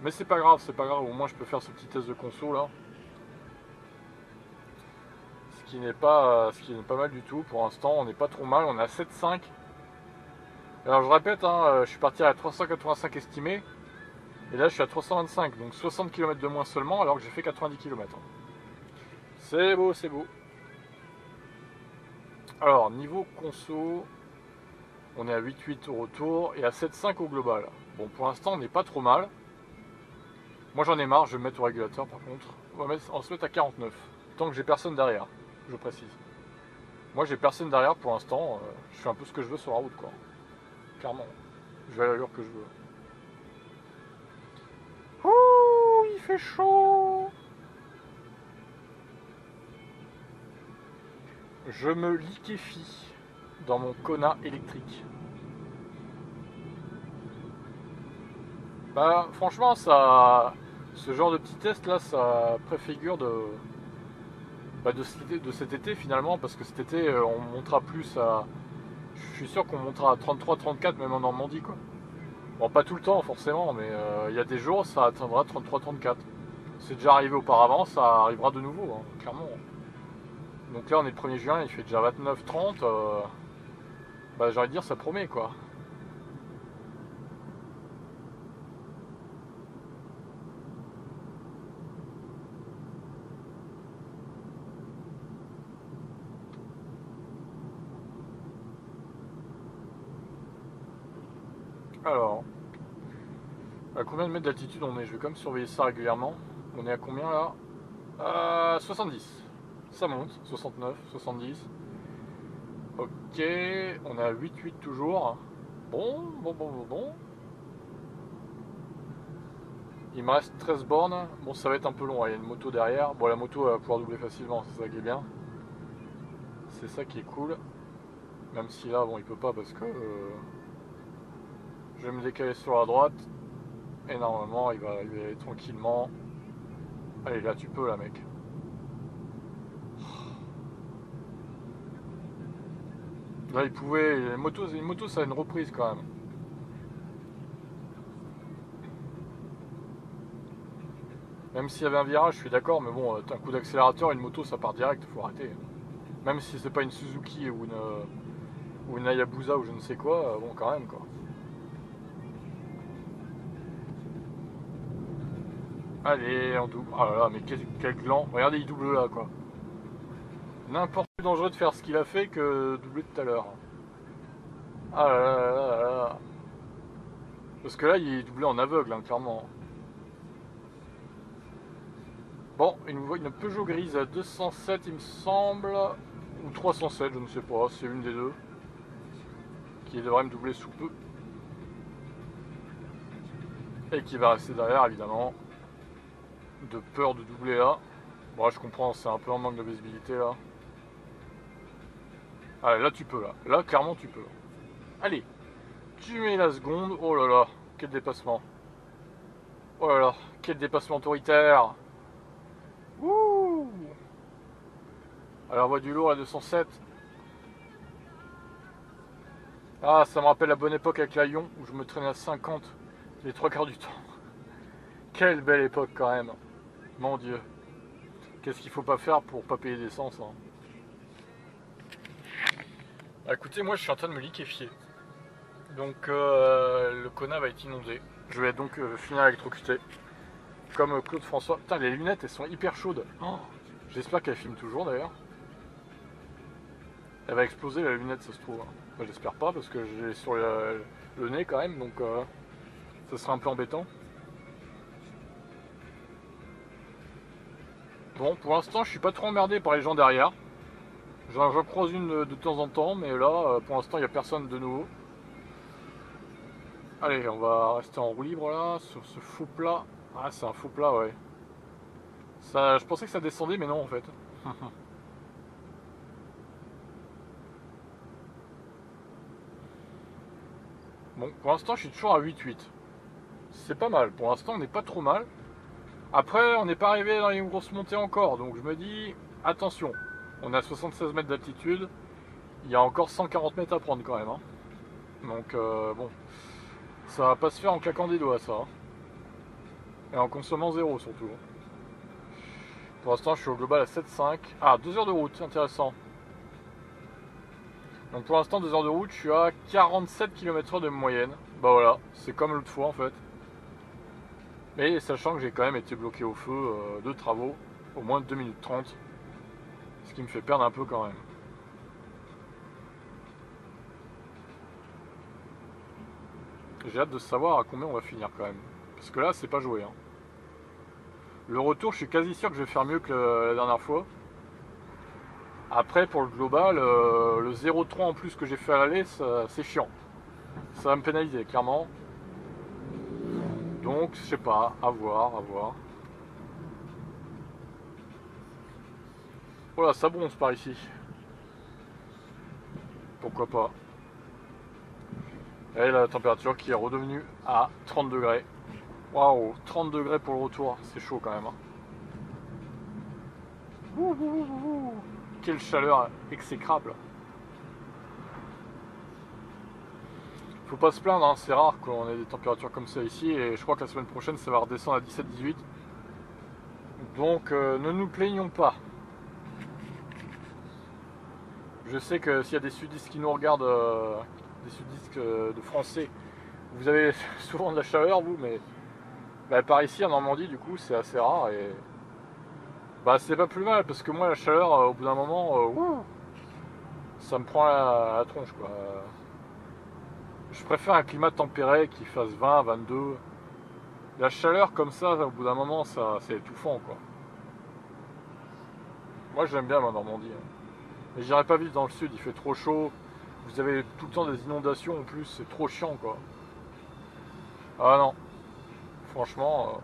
Mais c'est pas grave, au moins je peux faire ce petit test de conso là. Ce qui n'est pas mal du tout. Pour l'instant, on n'est pas trop mal, on est à 7,5. Alors je répète, hein, je suis parti à 385 estimé. Et là je suis à 325, donc 60 km de moins seulement alors que j'ai fait 90 km. C'est beau, c'est beau. Alors niveau conso, on est à 8,8 au retour et à 7,5 au global. Bon, pour l'instant on n'est pas trop mal. Moi j'en ai marre, je vais me mettre au régulateur par contre. On va se mettre à 49, tant que j'ai personne derrière, je précise. Moi j'ai personne derrière pour l'instant, je fais un peu ce que je veux sur la route, quoi. Clairement, je vais à l'allure que je veux. Ouh, il fait chaud. Je me liquéfie dans mon Kona électrique. Bah franchement, ce genre de petit test là, ça préfigure de cet été finalement, parce que cet été on montera plus à... Je suis sûr qu'on montera à 33-34 même en Normandie, quoi. Bon, pas tout le temps forcément, mais il y a des jours ça atteindra 33-34. C'est déjà arrivé auparavant, ça arrivera de nouveau, hein, clairement. Donc là on est le 1er juin, il fait déjà 29-30. Bah j'ai envie de dire ça promet, quoi. Alors, à combien de mètres d'altitude on est? Je vais quand même surveiller ça régulièrement. On est à combien là? 70. Ça monte, 69, 70. Ok, on est à 8,8 toujours. Bon. Il me reste 13 bornes. Bon, ça va être un peu long, il y a une moto derrière. Bon, la moto va pouvoir doubler facilement, c'est ça qui est bien. C'est ça qui est cool. Même si là, bon, il peut pas parce que je vais me décaler sur la droite. Et normalement, il va arriver tranquillement. Allez, là, tu peux, là, mec. Là, il pouvait... Une moto, ça a une reprise, quand même. Même s'il y avait un virage, je suis d'accord, mais bon, un coup d'accélérateur, une moto, ça part direct, faut arrêter. Même si c'est pas une Suzuki ou une Hayabusa ou je ne sais quoi, bon, quand même, quoi. Allez, on double. Ah là là, mais quel gland. Regardez, il double là, quoi. N'importe plus dangereux de faire ce qu'il a fait que doubler tout à l'heure. Ah là là là là là. Parce que là, il est doublé en aveugle, hein, clairement. Bon, une Peugeot grise à 207, il me semble. Ou 307, je ne sais pas. C'est une des deux. Qui devrait me doubler sous peu. Et qui va rester derrière, évidemment. de peur de doubler là. Bon, je comprends, c'est un peu en manque de visibilité là. Allez, là tu peux là. Là, clairement tu peux. Allez, tu mets la seconde. Oh là là, quel dépassement. Oh là là, quel dépassement autoritaire. Wouh. Alors, voie du lourd à 207. Ah, ça me rappelle la bonne époque avec la Lyon où je me traînais à 50 les 3 quarts du temps. Quelle belle époque quand même. Mon Dieu. Qu'est-ce qu'il faut pas faire pour pas payer d'essence hein. Bah, écoutez, moi je suis en train de me liquéfier. Donc le Kona va être inondé. Je vais donc finir électrocuté. Comme Claude François. Putain, les lunettes elles sont hyper chaudes. Oh, j'espère qu'elle filme toujours d'ailleurs. Elle va exploser la lunette, ça se trouve. Enfin, j'espère pas parce que j'ai sur le nez quand même, donc ça sera un peu embêtant. Bon, pour l'instant, je suis pas trop emmerdé par les gens derrière. J'en croise une de temps en temps, mais là, pour l'instant, il n'y a personne de nouveau. Allez, on va rester en roue libre là, sur ce faux plat. Ah, c'est un faux plat, ouais. Ça, je pensais que ça descendait, mais non, en fait. Bon, pour l'instant, je suis toujours à 8,8. C'est pas mal. Pour l'instant, on n'est pas trop mal. Après, on n'est pas arrivé dans les grosses montées encore, donc je me dis, attention. On est à 76 mètres d'altitude. Il y a encore 140 mètres à prendre quand même. Hein. Donc, bon. Ça va pas se faire en claquant des doigts, ça. Hein. Et en consommant zéro, surtout. Pour l'instant, je suis au global à 7,5. Ah, 2 heures de route, intéressant. Donc pour l'instant, 2 heures de route, je suis à 47 km/h de moyenne. Bah voilà, c'est comme l'autre fois en fait. Mais sachant que j'ai quand même été bloqué au feu de travaux, au moins 2 minutes 30. Ce qui me fait perdre un peu quand même. J'ai hâte de savoir à combien on va finir quand même. Parce que là, c'est pas joué. Hein. Le retour, je suis quasi sûr que je vais faire mieux que la dernière fois. Après, pour le global, le 0,3 en plus que j'ai fait à l'aller, c'est chiant. Ça va me pénaliser, clairement. Donc, je sais pas, à voir, à voir. Voilà, ça bronze par ici. Pourquoi pas. Et la température qui est redevenue à 30 degrés. Waouh, 30 degrés pour le retour, c'est chaud quand même. Hein. Ouh, ouh, ouh. Quelle chaleur exécrable. Faut pas se plaindre, hein, c'est rare qu'on ait des températures comme ça ici. Et je crois que la semaine prochaine, ça va redescendre à 17-18. Donc ne nous plaignons pas. Je sais que s'il y a des sudistes qui nous regardent, des sudistes de français, vous avez souvent de la chaleur, vous, mais bah, par ici en Normandie, du coup, c'est assez rare et bah c'est pas plus mal parce que moi, la chaleur, au bout d'un moment, ça me prend la tronche, quoi. Je préfère un climat tempéré qui fasse 20, 22. La chaleur comme ça, au bout d'un moment, ça, c'est étouffant, quoi. Moi, j'aime bien ma Normandie. Hein. Mais j'irai pas vivre dans le sud, il fait trop chaud. Vous avez tout le temps des inondations en plus, c'est trop chiant quoi. Ah non, franchement.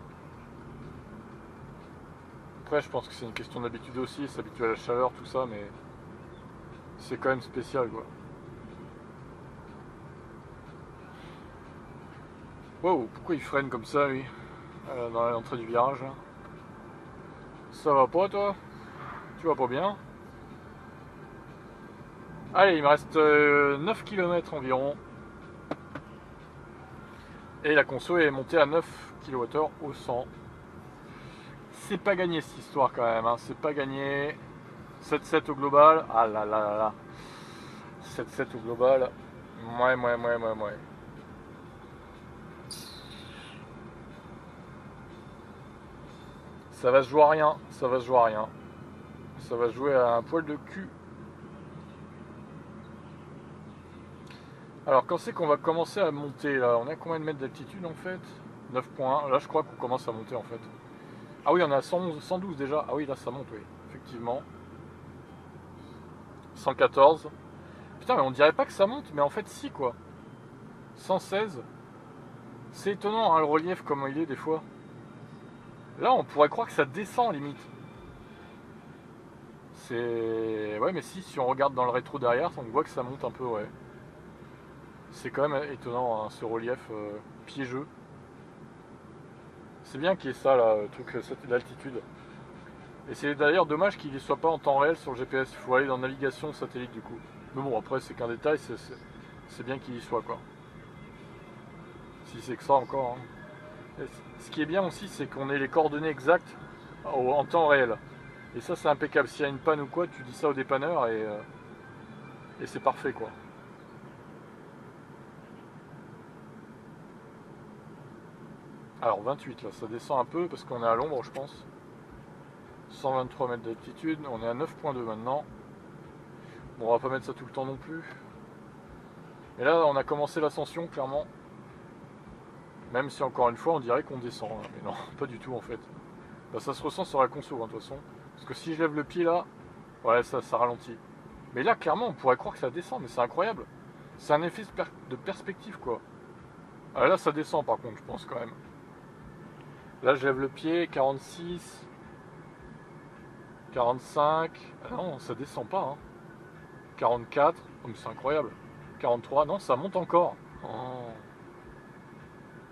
Après, je pense que c'est une question d'habitude aussi, s'habituer à la chaleur, tout ça, mais c'est quand même spécial quoi. Wow, pourquoi il freine comme ça lui dans l'entrée du virage là. Ça va pas toi? Tu vas pas bien? Allez, il me reste 9 km environ. Et la conso est montée à 9 kWh au 100. C'est pas gagné cette histoire quand même, hein. C'est pas gagné. 7,7 au global. Ah là là là là. 7,7 au global. Ouais. Ça va se jouer à rien. Ça va se jouer à rien. Ça va jouer à un poil de cul. Alors quand c'est qu'on va commencer à monter là? On a combien de mètres d'altitude en fait? 9,1. Là je crois qu'on commence à monter en fait. Ah oui, on est à 111, 112 déjà. Ah oui, là ça monte, oui. Effectivement. 114. Putain, mais on dirait pas que ça monte, mais en fait si quoi. 116. C'est étonnant hein, le relief comme il est des fois. Là, on pourrait croire que ça descend limite. C'est... Ouais, mais si on regarde dans le rétro derrière, on voit que ça monte un peu, ouais. C'est quand même étonnant, hein, ce relief piégeux. C'est bien qu'il y ait ça, là, truc d'altitude. Et c'est d'ailleurs dommage qu'il ne soit pas en temps réel sur le GPS. Il faut aller dans navigation satellite du coup. Mais bon, après, c'est qu'un détail, c'est bien qu'il y soit, quoi. Si c'est que ça encore. Hein. Ce qui est bien aussi, c'est qu'on ait les coordonnées exactes en temps réel. Et ça, c'est impeccable. S'il y a une panne ou quoi, tu dis ça au dépanneur et c'est parfait, quoi. Alors 28 là, ça descend un peu parce qu'on est à l'ombre, je pense. 123 mètres d'altitude, on est à 9,2 maintenant. Bon, on va pas mettre ça tout le temps non plus. Et là, on a commencé l'ascension, clairement. Même si encore une fois, on dirait qu'on descend. Hein. Mais non, pas du tout en fait. Bah, ça se ressent sur la conso, hein, de toute façon. Parce que si je lève le pied là, ouais, ça ralentit. Mais là, clairement, on pourrait croire que ça descend, mais c'est incroyable. C'est un effet de perspective, quoi. Ah, là, ça descend par contre, je pense quand même. Là, je lève le pied, 46, 45. Ah non, ça descend pas. Hein. 44, oh, mais c'est incroyable. 43, non, ça monte encore. Oh.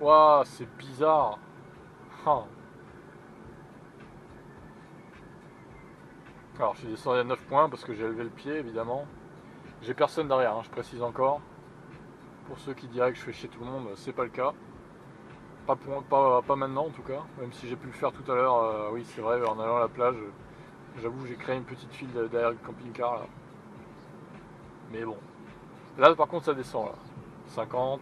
Waouh, c'est bizarre. Ah. Alors, je suis descendu à 9 points parce que j'ai levé le pied, évidemment. J'ai personne derrière, hein, je précise encore. Pour ceux qui diraient que je fais chier tout le monde, c'est pas le cas. Pas maintenant en tout cas, même si j'ai pu le faire tout à l'heure. Oui, c'est vrai, en allant à la plage, j'avoue, j'ai créé une petite file derrière le camping-car là. Mais bon. Là, par contre, ça descend là. 50,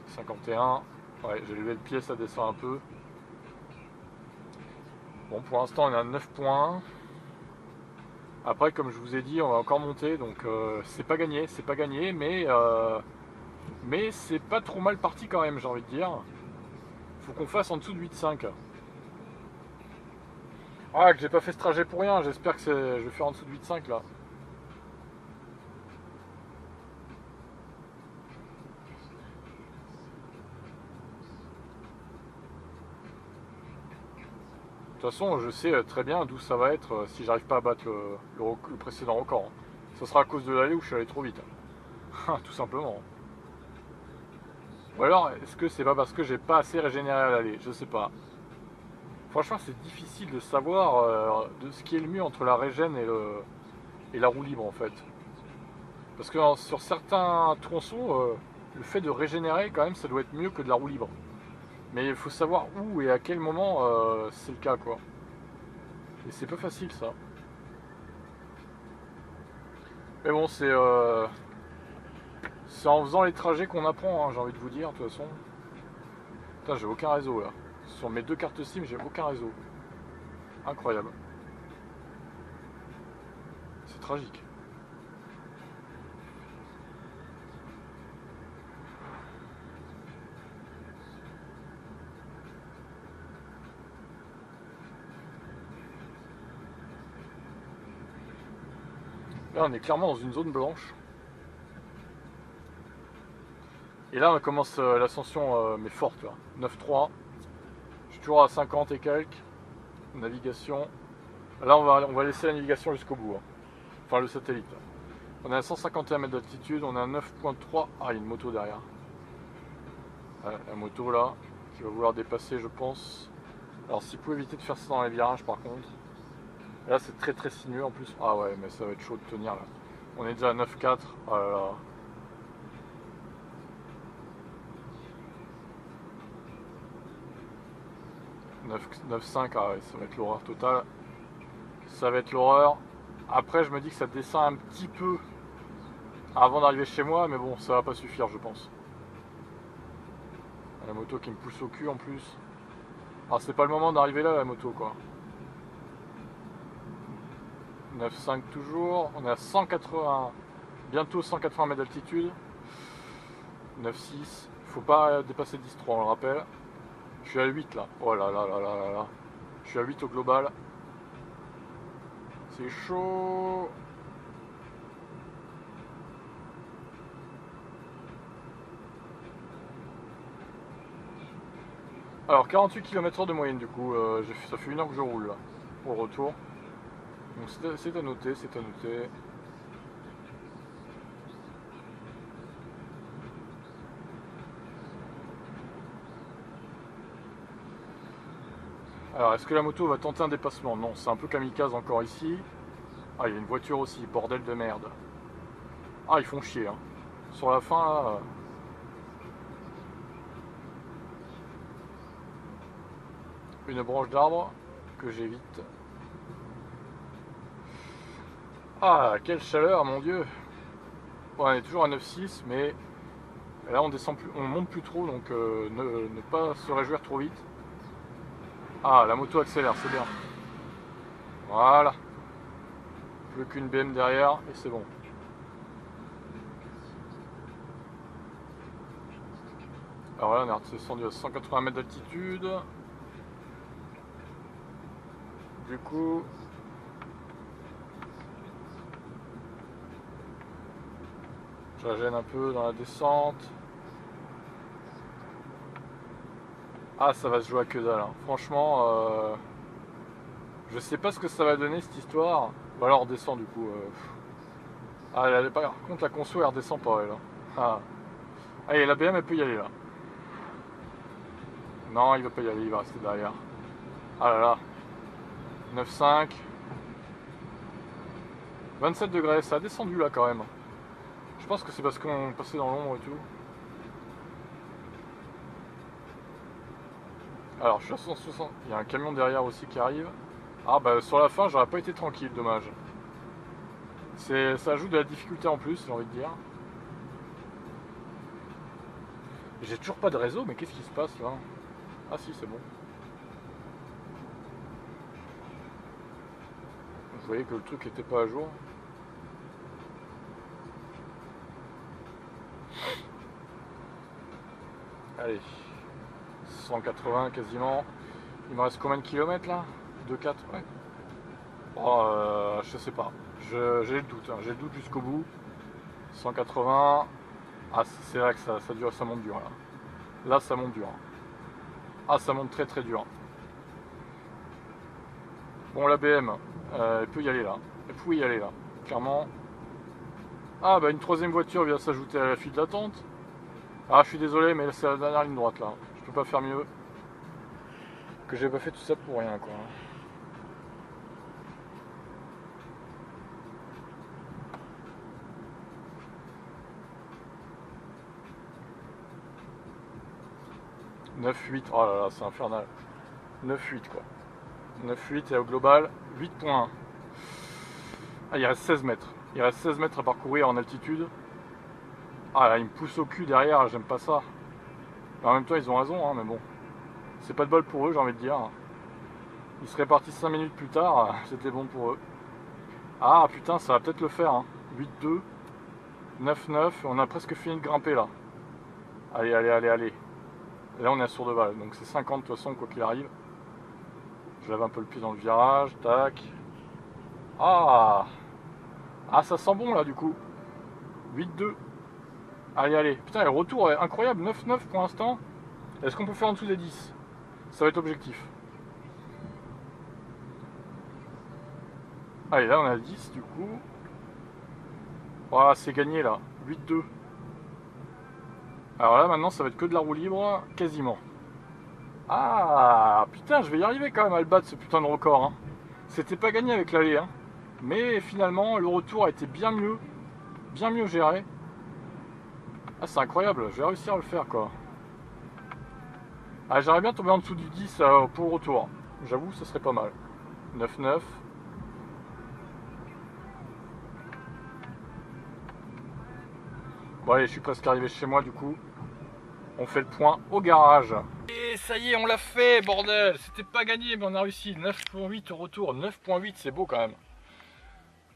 51. Ouais, j'ai levé le pied, ça descend un peu. Bon, pour l'instant, on est à 9 points. Après, comme je vous ai dit, on va encore monter, donc c'est pas gagné, mais c'est pas trop mal parti quand même, j'ai envie de dire. Faut qu'on fasse en dessous de 8,5. Ah, que j'ai pas fait ce trajet pour rien, j'espère que je vais faire en dessous de 8,5 là. De toute façon, je sais très bien d'où ça va être si j'arrive pas à battre le précédent record. Ce sera à cause de l'allée où je suis allé trop vite. Tout simplement. Ou alors, est-ce que c'est pas parce que j'ai pas assez régénéré à l'allée? Je sais pas. Franchement, c'est difficile de savoir de ce qui est le mieux entre la régène et la roue libre en fait. Parce que sur certains tronçons, le fait de régénérer quand même, ça doit être mieux que de la roue libre. Mais il faut savoir où et à quel moment c'est le cas, quoi. Et c'est pas facile ça. Mais bon, c'est en faisant les trajets qu'on apprend, hein, j'ai envie de vous dire, de toute façon. Putain, j'ai aucun réseau là. Sur mes deux cartes SIM, j'ai aucun réseau. Incroyable. C'est tragique. Là, on est clairement dans une zone blanche. Et là, on commence l'ascension, mais forte, là. 9,3. Je suis toujours à 50 et quelques. Navigation. Là, on va laisser la navigation jusqu'au bout. Hein. Enfin, le satellite. Là. On est à 151 mètres d'altitude. On est à 9,3. Ah, il y a une moto derrière. La moto, là, qui va vouloir dépasser, je pense. Alors, s'il pouvait éviter de faire ça dans les virages, par contre. Là, c'est très très sinueux en plus. Ah ouais, mais ça va être chaud de tenir, là. On est déjà à 9,4. Oh là là. 9,5, ah ouais, ça va être l'horreur totale. Ça va être l'horreur. Après, je me dis que ça descend un petit peu avant d'arriver chez moi, mais bon, ça va pas suffire, je pense. La moto qui me pousse au cul en plus. Alors, c'est pas le moment d'arriver là, la moto, quoi. 9,5 toujours. On est à 180, bientôt 180 mètres d'altitude. 9,6. Faut pas dépasser 10,3, on le rappelle. Je suis à 8 là. Oh là là là là là là. Je suis à 8 au global. C'est chaud. Alors 48 km/h de moyenne du coup, ça fait 1 heure que je roule là, pour le retour. Donc c'est à noter, c'est à noter. Alors est-ce que la moto va tenter un dépassement? Non, c'est un peu kamikaze encore ici. Ah, il y a une voiture aussi, bordel de merde. Ah, ils font chier hein. Sur la fin là... Une branche d'arbre que j'évite. Ah, quelle chaleur, mon dieu. Bon, on est toujours à 9,6, mais là on descend plus, on monte plus trop, donc ne pas se réjouir trop vite. Ah, la moto accélère, c'est bien. Voilà. Plus qu'une BM derrière et c'est bon. Alors là, on est descendu à 180 mètres d'altitude. Du coup, je la gêne un peu dans la descente. Ah, ça va se jouer à que dalle. Hein. Franchement, je sais pas ce que ça va donner cette histoire. Ou alors on redescend du coup. Ah, par contre, la conso elle redescend pas elle. Hein. Ah. Allez, la BM elle peut y aller là. Non, il va pas y aller, il va rester derrière. Ah là là. 9,5. 27 degrés, ça a descendu là quand même. Je pense que c'est parce qu'on passait dans l'ombre et tout. Alors je suis à 160. Il y a un camion derrière aussi qui arrive. Ah bah sur la fin j'aurais pas été tranquille, dommage. Ça ajoute de la difficulté en plus, j'ai envie de dire. J'ai toujours pas de réseau, mais qu'est-ce qui se passe là? Ah si, c'est bon. Vous voyez que le truc était pas à jour. Allez. 180 quasiment. Il me reste combien de kilomètres là? 2,4, ouais. Oh, je sais pas. J'ai le doute, hein. J'ai le doute jusqu'au bout. 180. Ah, c'est vrai que ça dure, ça monte dur là. Là, ça monte dur. Ah, ça monte très très dur. Bon, la BM, elle peut y aller là. Elle pouvait y aller là, clairement. Ah, bah une troisième voiture vient s'ajouter à la file d'attente. Ah, je suis désolé, mais c'est la dernière ligne droite là. Je peux pas faire mieux. Que j'ai pas fait tout ça pour rien quoi. 9,8, oh là là, c'est infernal. 9,8 quoi. 9,8 et au global, 8,1. Ah, il reste 16 mètres. Il reste 16 mètres à parcourir en altitude. Ah là, il me pousse au cul derrière, j'aime pas ça. Mais en même temps, ils ont raison, hein, mais bon. C'est pas de bol pour eux, j'ai envie de dire. Ils seraient partis 5 minutes plus tard, c'était bon pour eux. Ah putain, ça va peut-être le faire. Hein. 8,2, 9,9, on a presque fini de grimper là. Allez, allez, allez, allez. Et là, on est à Sourdeval, donc c'est 50 de toute façon, quoi qu'il arrive. Je lave un peu le pied dans le virage, tac. Ah, ah, ça sent bon là du coup. 8,2. Allez, allez. Putain, le retour est incroyable. 9,9 pour l'instant. Est-ce qu'on peut faire en dessous des 10? Ça va être objectif. Allez, là on a 10 du coup. Ah, c'est gagné là. 8,2. Alors là maintenant ça va être que de la roue libre, quasiment. Ah, putain, je vais y arriver quand même à le battre ce putain de record. Hein. C'était pas gagné avec l'aller. Hein. Mais finalement, le retour a été bien mieux géré. Ah, c'est incroyable, je vais réussir à le faire quoi. Ah, j'aimerais bien tomber en dessous du 10 pour le retour. J'avoue, ce serait pas mal. 9,9. Bon allez, je suis presque arrivé chez moi du coup. On fait le point au garage. Et ça y est, on l'a fait, bordel. C'était pas gagné, mais on a réussi. 9,8 au retour. 9,8, c'est beau quand même.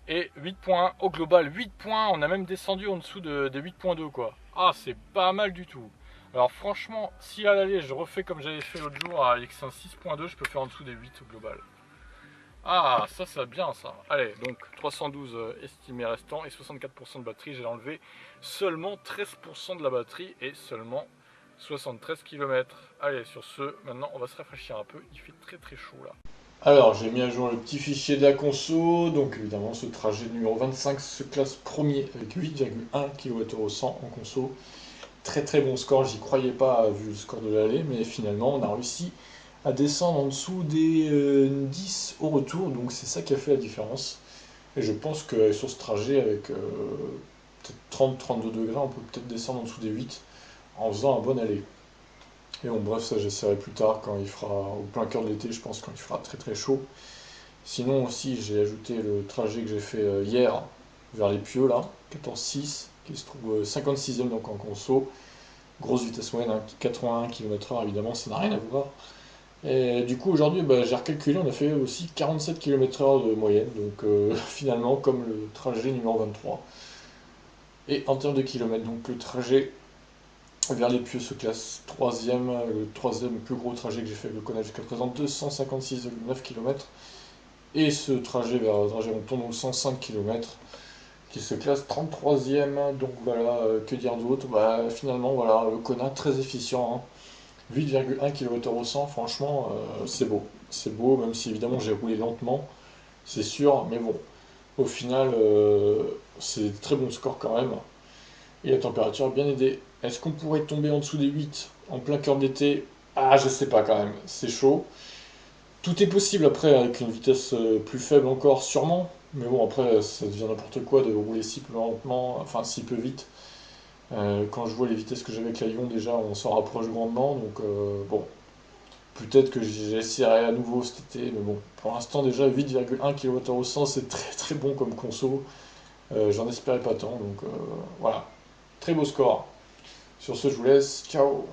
Et 8 points au global. 8 points, on a même descendu en dessous des 8,2 quoi. Ah, c'est pas mal du tout. Alors franchement, si à l'aller, je refais comme j'avais fait l'autre jour avec un 6,2, je peux faire en dessous des 8 au global. Ah, ça, c'est bien ça. Allez, donc 312 estimés restants et 64% de batterie. J'ai enlevé seulement 13% de la batterie et seulement 73 km. Allez, sur ce, maintenant on va se rafraîchir un peu, il fait très très chaud là. Alors, j'ai mis à jour le petit fichier de la conso, donc évidemment ce trajet numéro 25 se classe premier avec 8,1 km au 100 en conso. Très très bon score, j'y croyais pas vu le score de l'aller, mais finalement on a réussi à descendre en dessous des 10 au retour, donc c'est ça qui a fait la différence. Et je pense que sur ce trajet avec peut-être 30-32 degrés, on peut peut-être descendre en dessous des 8 en faisant un bon aller. Et bon bref, ça j'essaierai plus tard quand il fera, au plein cœur de l'été, je pense quand il fera très très chaud. Sinon aussi j'ai ajouté le trajet que j'ai fait hier vers les Pieux là, 14,6, qui se trouve 56e donc en conso. Grosse vitesse moyenne, hein, 81 km/h évidemment, ça n'a rien à voir. Et du coup aujourd'hui bah, j'ai recalculé, on a fait aussi 47 km/h de moyenne, donc finalement comme le trajet numéro 23. Et en termes de kilomètres, donc le trajet vers les Pieux se classe troisième, le troisième plus gros trajet que j'ai fait avec le Kona jusqu'à présent, 256,9 km. Et ce trajet vers Drageronton, donc 105 km, qui se classe 33e. Donc voilà, que dire d'autre, bah, finalement voilà, le Kona très efficient, hein. 8,1 km au 100, franchement, c'est beau. C'est beau, même si évidemment j'ai roulé lentement, c'est sûr, mais bon, au final, c'est très bon score quand même. Et la température a bien aidé. Est-ce qu'on pourrait tomber en dessous des 8 en plein cœur d'été? Ah, je sais pas quand même, c'est chaud. Tout est possible après avec une vitesse plus faible encore, sûrement. Mais bon, après, ça devient n'importe quoi de rouler si peu lentement, enfin si peu vite. Quand je vois les vitesses que j'avais avec la Lyon, déjà, on s'en rapproche grandement. Donc, bon, peut-être que j'essaierai à nouveau cet été. Mais bon, pour l'instant, déjà, 8,1 km au 100, c'est très très bon comme conso. J'en espérais pas tant. Donc, voilà. Très beau score. Sur ce, je vous laisse. Ciao!